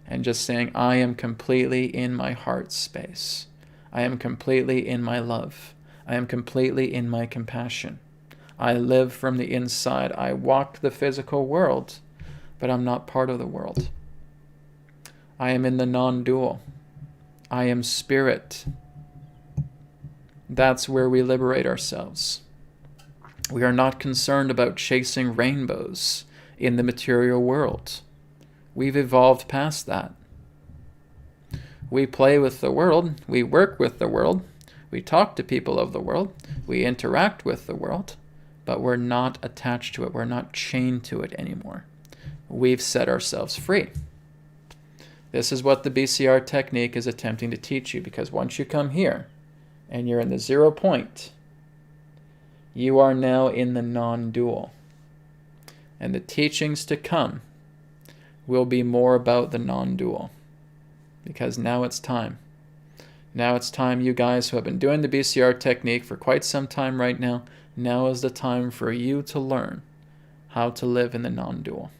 and just saying, I am completely in my heart space. I am completely in my love. I am completely in my compassion. I live from the inside. I walk the physical world, but I'm not part of the world. I am in the non-dual. I am spirit. That's where we liberate ourselves. We are not concerned about chasing rainbows in the material world. We've evolved past that. We play with the world. We work with the world. We talk to people of the world. We interact with the world. But we're not attached to it. We're not chained to it anymore. We've set ourselves free. This is what the BCR technique is attempting to teach you, because once you come here and you're in the 0 point, you are now in the non-dual. And the teachings to come will be more about the non-dual. Because now it's time. Now it's time, you guys who have been doing the BCR technique for quite some time right now, now is the time for you to learn how to live in the non-dual.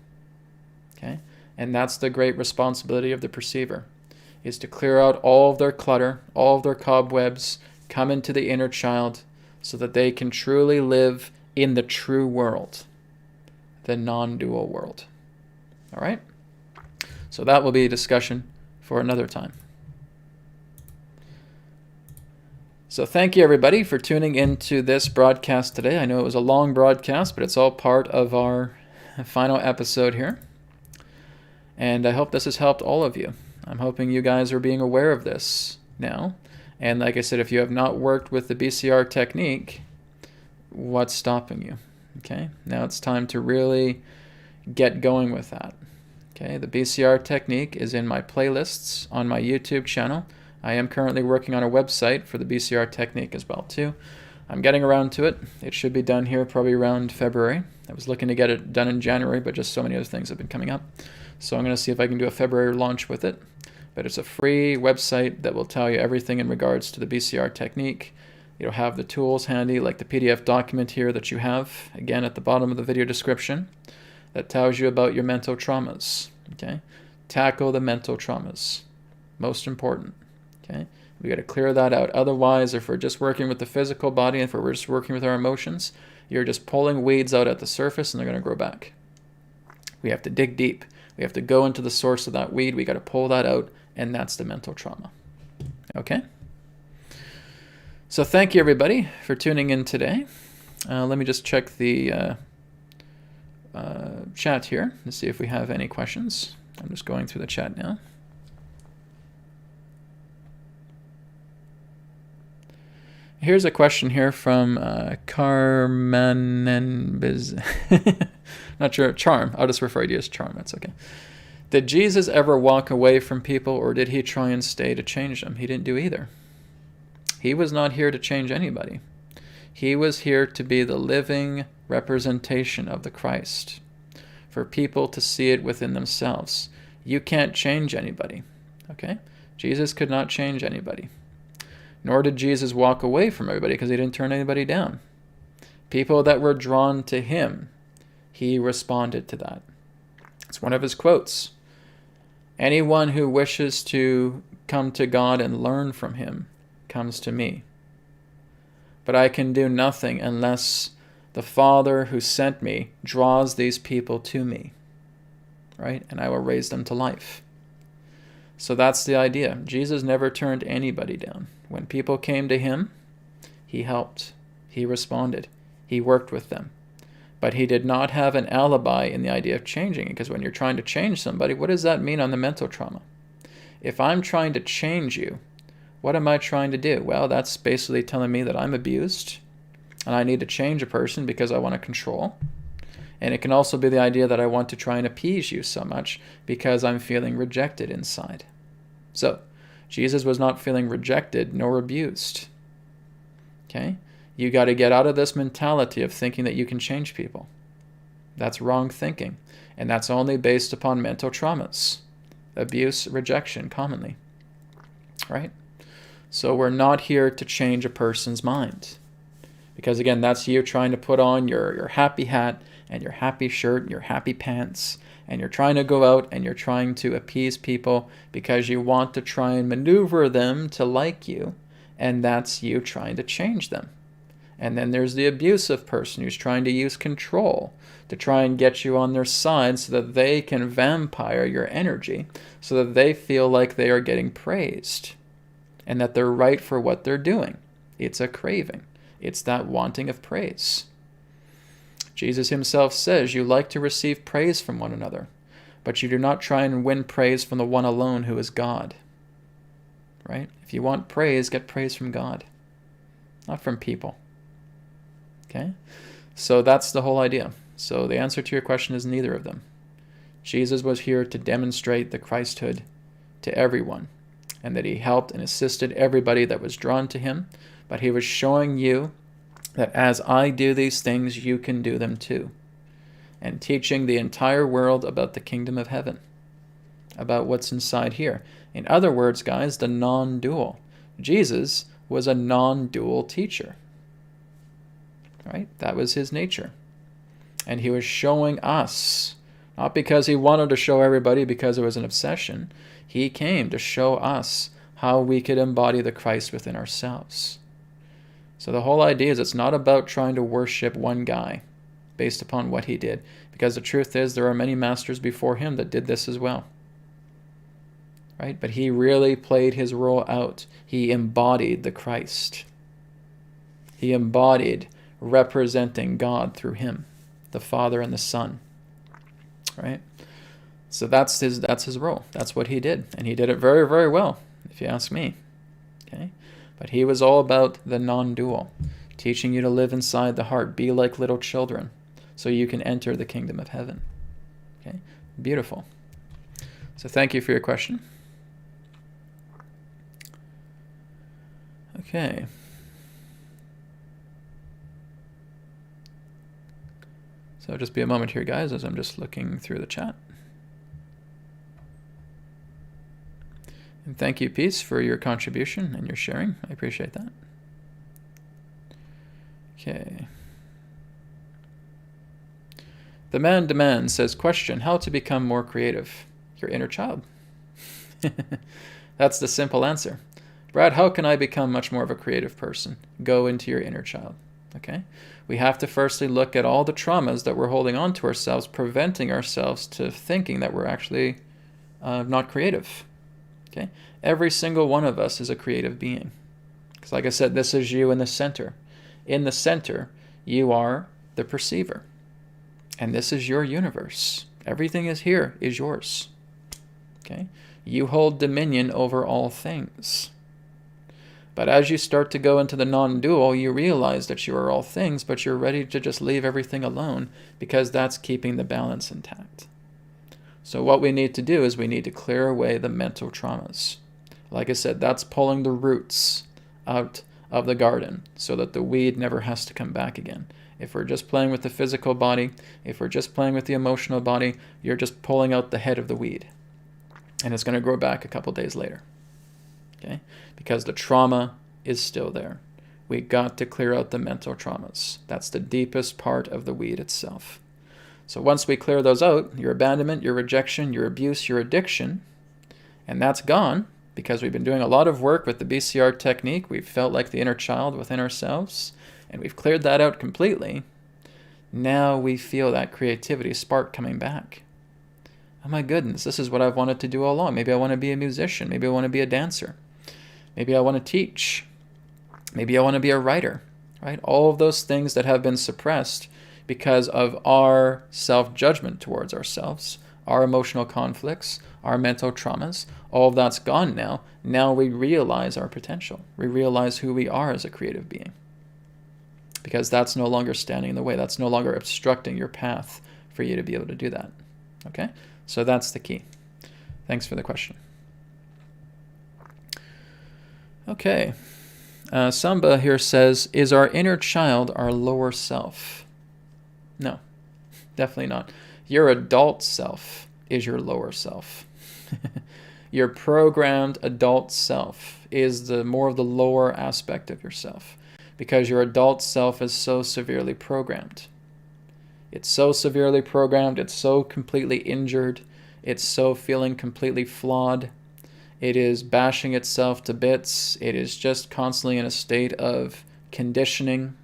Okay? And that's the great responsibility of the perceiver, is to clear out all of their clutter, all of their cobwebs, come into the inner child, so that they can truly live in the true world, the non-dual world. All right? So that will be a discussion for another time. So thank you, everybody, for tuning into this broadcast today. I know it was a long broadcast, but it's all part of our final episode here. And I hope this has helped all of you. I'm hoping you guys are being aware of this now. And like I said, if you have not worked with the BCR technique, what's stopping you? Okay, now it's time to really get going with that. Okay, the BCR technique is in my playlists on my YouTube channel. I am currently working on a website for the BCR technique as well too. I'm getting around to it. It should be done here probably around February. I was looking to get it done in January, but just so many other things have been coming up. So I'm going to see if I can do a February launch with it. But it's a free website that will tell you everything in regards to the BCR technique. You'll have the tools handy, like the PDF document here that you have, again, at the bottom of the video description, that tells you about your mental traumas. Okay? Tackle the mental traumas. Most important. Okay? We got to clear that out. Otherwise, if we're just working with the physical body, and if we're just working with our emotions, you're just pulling weeds out at the surface and they're going to grow back. We have to dig deep. We have to go into the source of that weed. We got to pull that out, and that's the mental trauma. Okay? So thank you, everybody, for tuning in today. Let me just check the chat here to see if we have any questions. I'm just going through the chat now. Here's a question here from Carmen and Biz. Not sure. Charm. I'll just refer to you as Charm. That's okay. Did Jesus ever walk away from people, or did he try and stay to change them? He didn't do either. He was not here to change anybody. He was here to be the living representation of the Christ, for people to see it within themselves. You can't change anybody. Okay? Jesus could not change anybody. Nor did Jesus walk away from everybody, because he didn't turn anybody down. People that were drawn to him, he responded to that. It's one of his quotes. Anyone who wishes to come to God and learn from him comes to me. But I can do nothing unless the Father who sent me draws these people to me. Right? And I will raise them to life. So that's the idea. Jesus never turned anybody down. When people came to him, he helped. He responded. He worked with them. But he did not have an alibi in the idea of changing it, because when you're trying to change somebody, what does that mean on the mental trauma? If I'm trying to change you, what am I trying to do? Well, that's basically telling me that I'm abused and I need to change a person because I want to control. And it can also be the idea that I want to try and appease you so much because I'm feeling rejected inside. So, Jesus was not feeling rejected nor abused. Okay? You got to get out of this mentality of thinking that you can change people. That's wrong thinking. And that's only based upon mental traumas. Abuse, rejection, commonly. Right? So we're not here to change a person's mind. Because again, that's you trying to put on your happy hat and your happy shirt and your happy pants. And you're trying to go out and you're trying to appease people because you want to try and maneuver them to like you. And that's you trying to change them. And then there's the abusive person who's trying to use control to try and get you on their side so that they can vampire your energy, so that they feel like they are getting praised and that they're right for what they're doing. It's a craving. It's that wanting of praise. Jesus himself says you like to receive praise from one another, but you do not try and win praise from the one alone who is God. Right? If you want praise, get praise from God, not from people. Okay? So that's the whole idea. So the answer to your question is neither of them. Jesus was here to demonstrate the Christhood to everyone, and that he helped and assisted everybody that was drawn to him, but he was showing you that as I do these things, you can do them too, and teaching the entire world about the kingdom of heaven, about what's inside here. In other words, guys, the non-dual. Jesus was a non-dual teacher, right? That was his nature. And he was showing us, not because he wanted to show everybody because it was an obsession. He came to show us how we could embody the Christ within ourselves. So the whole idea is it's not about trying to worship one guy based upon what he did, because the truth is there are many masters before him that did this as well. Right? But he really played his role out. He embodied the Christ. He embodied representing God through him, the Father and the Son. Right? So that's his role. That's what he did. And he did it very, very well, if you ask me. Okay? But he was all about the non-dual, teaching you to live inside the heart, be like little children, so you can enter the kingdom of heaven. Okay? Beautiful. So thank you for your question. Okay. So just be a moment here, guys, as I'm just looking through the chat. And thank you, Peace, for your contribution and your sharing. I appreciate that. Okay. The Man Demand says, question, how to become more creative? Your inner child. That's the simple answer. Brad, how can I become much more of a creative person? Go into your inner child. Okay? We have to firstly look at all the traumas that we're holding on to ourselves, preventing ourselves to thinking that we're actually not creative. Okay? Every single one of us is a creative being. Because like I said, this is you in the center. In the center, you are the perceiver. And this is your universe. Everything is here is yours. Okay? You hold dominion over all things. But as you start to go into the non-dual, you realize that you are all things, but you're ready to just leave everything alone because that's keeping the balance intact. So what we need to do is we need to clear away the mental traumas. Like I said, that's pulling the roots out of the garden so that the weed never has to come back again. If we're just playing with the physical body, if we're just playing with the emotional body, you're just pulling out the head of the weed. And it's going to grow back a couple days later. Okay? Because the trauma is still there. We got to clear out the mental traumas. That's the deepest part of the weed itself. So once we clear those out, your abandonment, your rejection, your abuse, your addiction, and that's gone because we've been doing a lot of work with the BCR technique. We've felt like the inner child within ourselves, and we've cleared that out completely. Now we feel that creativity spark coming back. Oh my goodness, this is what I've wanted to do all along. Maybe I want to be a musician. Maybe I want to be a dancer. Maybe I want to teach. Maybe I want to be a writer, right? All of those things that have been suppressed because of our self-judgment towards ourselves, our emotional conflicts, our mental traumas, all of that's gone now. Now we realize our potential. We realize who we are as a creative being. Because that's no longer standing in the way. That's no longer obstructing your path for you to be able to do that. Okay? So that's the key. Thanks for the question. Okay. Samba here says, is our inner child our lower self? No, definitely not. Your adult self is your lower self. Your programmed adult self is the more of the lower aspect of yourself because your adult self is so severely programmed. It's so severely programmed, it's so completely injured, it's so feeling completely flawed. It is bashing itself to bits. It is just constantly in a state of conditioning,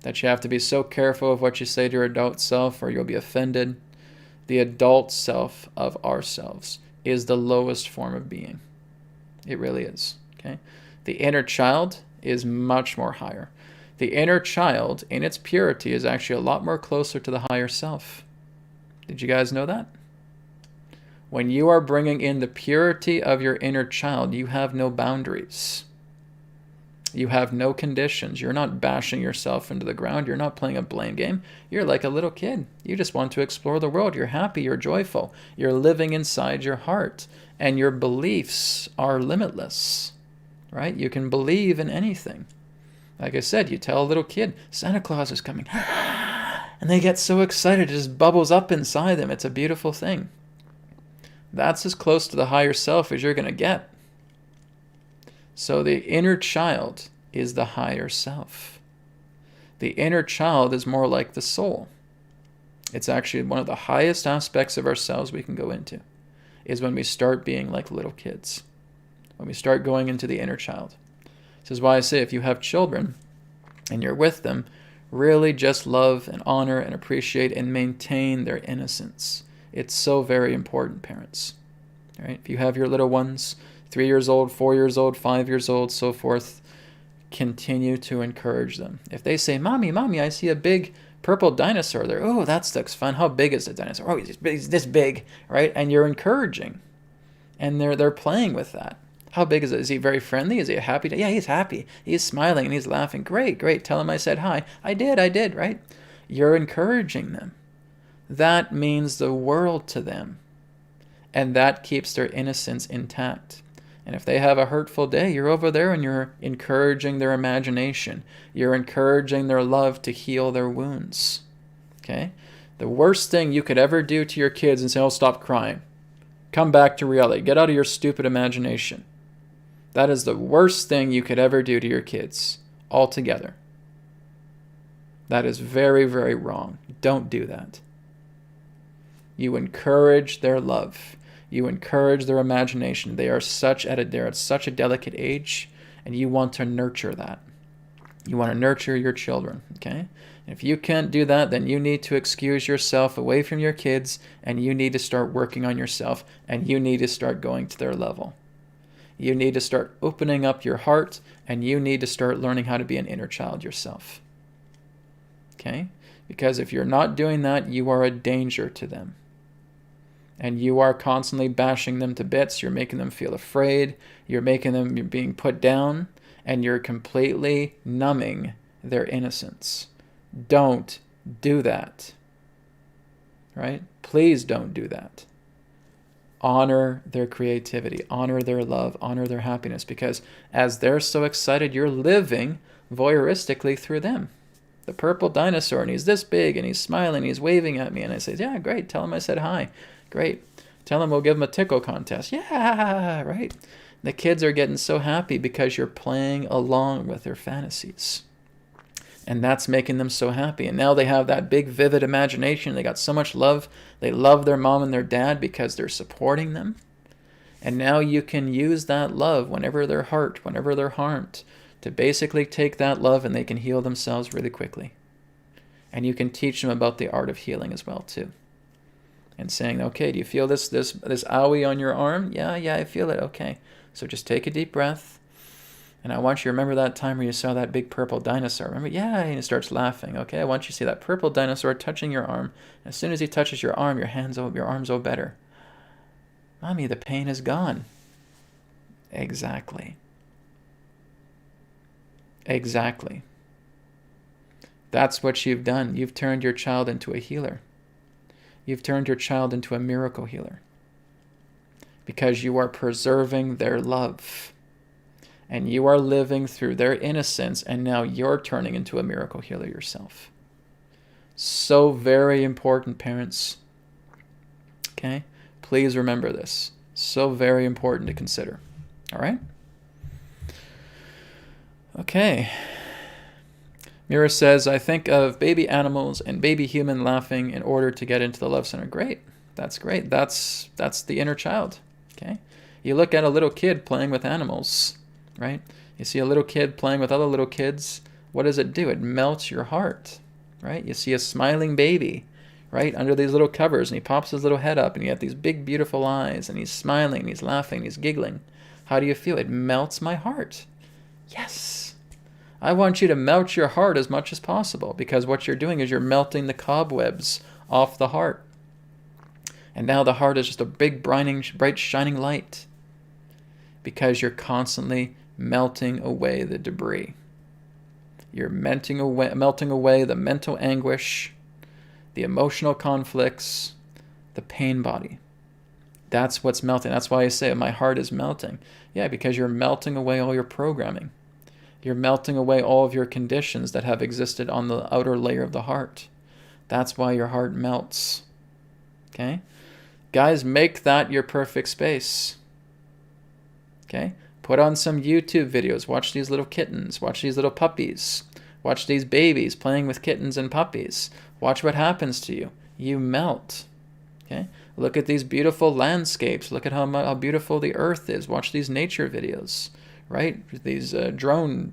that you have to be so careful of what you say to your adult self or you'll be offended. The adult self of ourselves is the lowest form of being. It really is. Okay? The inner child is much more higher. The inner child, in its purity, is actually a lot more closer to the higher self. Did you guys know that? When you are bringing in the purity of your inner child, you have no boundaries. You have no conditions. You're not bashing yourself into the ground. You're not playing a blame game. You're like a little kid. You just want to explore the world. You're happy. You're joyful. You're living inside your heart. And your beliefs are limitless, right? You can believe in anything. Like I said, you tell a little kid, Santa Claus is coming. And they get so excited. It just bubbles up inside them. It's a beautiful thing. That's as close to the higher self as you're going to get. So the inner child is the higher self. The inner child is more like the soul. It's actually one of the highest aspects of ourselves we can go into, is when we start being like little kids, when we start going into the inner child. This is why I say if you have children and you're with them, really just love and honor and appreciate and maintain their innocence. It's so very important, parents. All right? If you have your little ones, 3 years old, 4 years old, 5 years old, so forth, continue to encourage them. If they say, Mommy, I see a big purple dinosaur there. Oh, that looks fun. How big is the dinosaur? Oh, he's this big, right? And you're encouraging. And they're playing with that. How big is it? Is he very friendly? Is he happy? Yeah, he's happy. He's smiling and he's laughing. Great. Tell him I said hi. I did, right? You're encouraging them. That means the world to them. And that keeps their innocence intact. And if they have a hurtful day, you're over there and you're encouraging their imagination. You're encouraging their love to heal their wounds. Okay? The worst thing you could ever do to your kids is say, oh, stop crying. Come back to reality. Get out of your stupid imagination. That is the worst thing you could ever do to your kids altogether. That is very, very wrong. Don't do that. You encourage their love. You encourage their imagination. They're at such a delicate age, and you want to nurture that. You want to nurture your children, okay? If you can't do that, then you need to excuse yourself away from your kids, and you need to start working on yourself, and you need to start going to their level. You need to start opening up your heart, and you need to start learning how to be an inner child yourself. Okay? Because if you're not doing that, you are a danger to them. And you are constantly bashing them to bits. You're making them feel afraid. You're being put down. And you're completely numbing their innocence. Don't do that. Right? Please don't do that. Honor their creativity. Honor their love. Honor their happiness. Because as they're so excited, you're living voyeuristically through them. The purple dinosaur, and he's this big, and he's smiling, he's waving at me. And I say, yeah, great. Tell him I said hi. Great. Tell him we'll give him a tickle contest. Yeah, right? The kids are getting so happy because you're playing along with their fantasies. And that's making them so happy. And now they have that big, vivid imagination. They got so much love. They love their mom and their dad because they're supporting them. And now you can use that love whenever they're hurt, whenever they're harmed, to basically take that love and they can heal themselves really quickly. And you can teach them about the art of healing as well, too. And saying, okay, do you feel this owie on your arm? Yeah, I feel it. Okay. So just take a deep breath. And I want you to remember that time where you saw that big purple dinosaur. Remember? Yeah, and he starts laughing. Okay, I want you to see that purple dinosaur touching your arm. And as soon as he touches your arm, your arm's all better. Mommy, the pain is gone. Exactly. That's what you've done. You've turned your child into a healer. You've turned your child into a miracle healer. Because you are preserving their love. And you are living through their innocence, and now you're turning into a miracle healer yourself. So very important, parents. Okay? Please remember this. So very important to consider. All right? Okay. Mira says, I think of baby animals and baby human laughing in order to get into the love center. Great. That's great. That's the inner child. Okay? You look at a little kid playing with animals, right? You see a little kid playing with other little kids. what does it do? It melts your heart, right? You see a smiling baby, right, under these little covers, and he pops his little head up, and you have these big, beautiful eyes, and he's smiling, and he's laughing, and he's giggling. How do you feel? It melts my heart. Yes. I want you to melt your heart as much as possible, because what you're doing is you're melting the cobwebs off the heart. And now the heart is just a big, bright, shining light, because you're constantly melting away the debris. You're melting away the mental anguish, the emotional conflicts, the pain body. That's what's melting. That's why I say my heart is melting. Yeah, because you're melting away all your programming. You're melting away all of your conditions that have existed on the outer layer of the heart. That's why your heart melts. Okay? Guys, make that your perfect space. Okay? Put on some YouTube videos. Watch these little kittens. Watch these little puppies. Watch these babies playing with kittens and puppies. Watch what happens to you. You melt. Okay? Look at these beautiful landscapes. Look at how beautiful the earth is. Watch these nature videos, right? These drone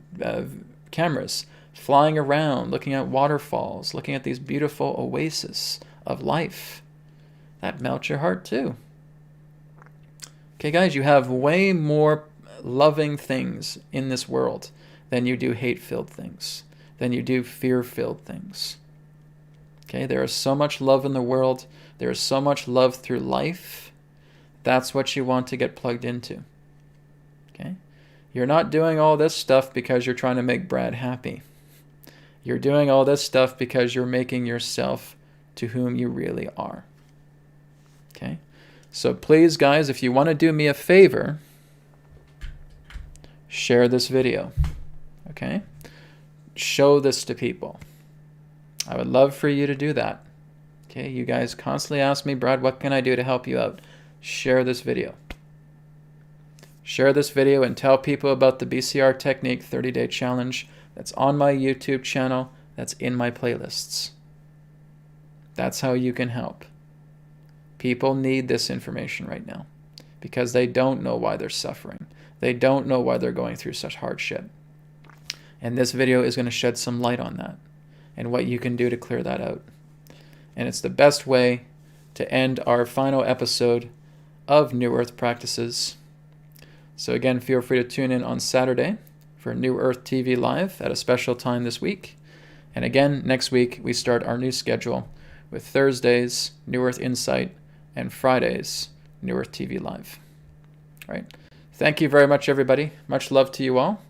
cameras flying around, looking at waterfalls, looking at these beautiful oases of life. That melts your heart too. Okay, guys, you have way more loving things in this world than you do hate-filled things, than you do fear-filled things. Okay, there is so much love in the world. There is so much love through life. That's what you want to get plugged into. Okay? You're not doing all this stuff because you're trying to make Brad happy. You're doing all this stuff because you're making yourself to whom you really are. Okay? So please, guys, if you want to do me a favor, share this video. Okay? Show this to people. I would love for you to do that. Okay, you guys constantly ask me, Brad, what can I do to help you out? Share this video. Share this video and tell people about the BCR Technique 30-day challenge that's on my YouTube channel, that's in my playlists. That's how you can help. People need this information right now because they don't know why they're suffering. They don't know why they're going through such hardship. And this video is going to shed some light on that and what you can do to clear that out. And it's the best way to end our final episode of New Earth Practices. So again, feel free to tune in on Saturday for New Earth TV Live at a special time this week. And again, next week, we start our new schedule with Thursdays, New Earth Insight, and Fridays, New Earth TV Live. All right. Thank you very much, everybody. Much love to you all.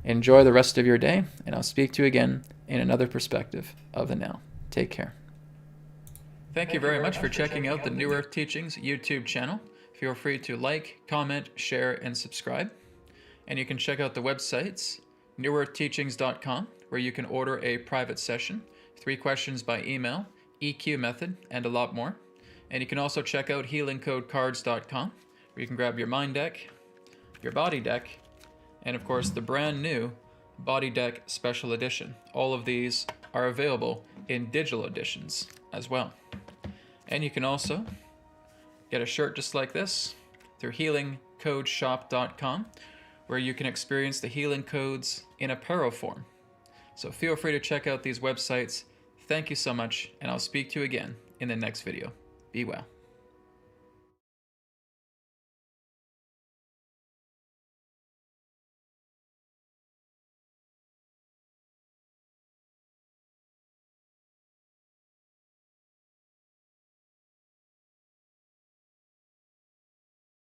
Enjoy the rest of your day, and I'll speak to you again in another perspective of the now. Take care. Thank you very much for checking out the New Earth Teachings YouTube channel. Feel free to like, comment, share, and subscribe. And you can check out the websites, newearthteachings.com, where you can order a private session, 3 questions by email, EQ method, and a lot more. And you can also check out healingcodecards.com, where you can grab your mind deck, your body deck, and of course the brand new Body Deck Special Edition. All of these are available in digital editions as well. And you can also get a shirt just like this through healingcodeshop.com, where you can experience the healing codes in apparel form. So feel free to check out these websites. Thank you so much, and I'll speak to you again in the next video. Be well.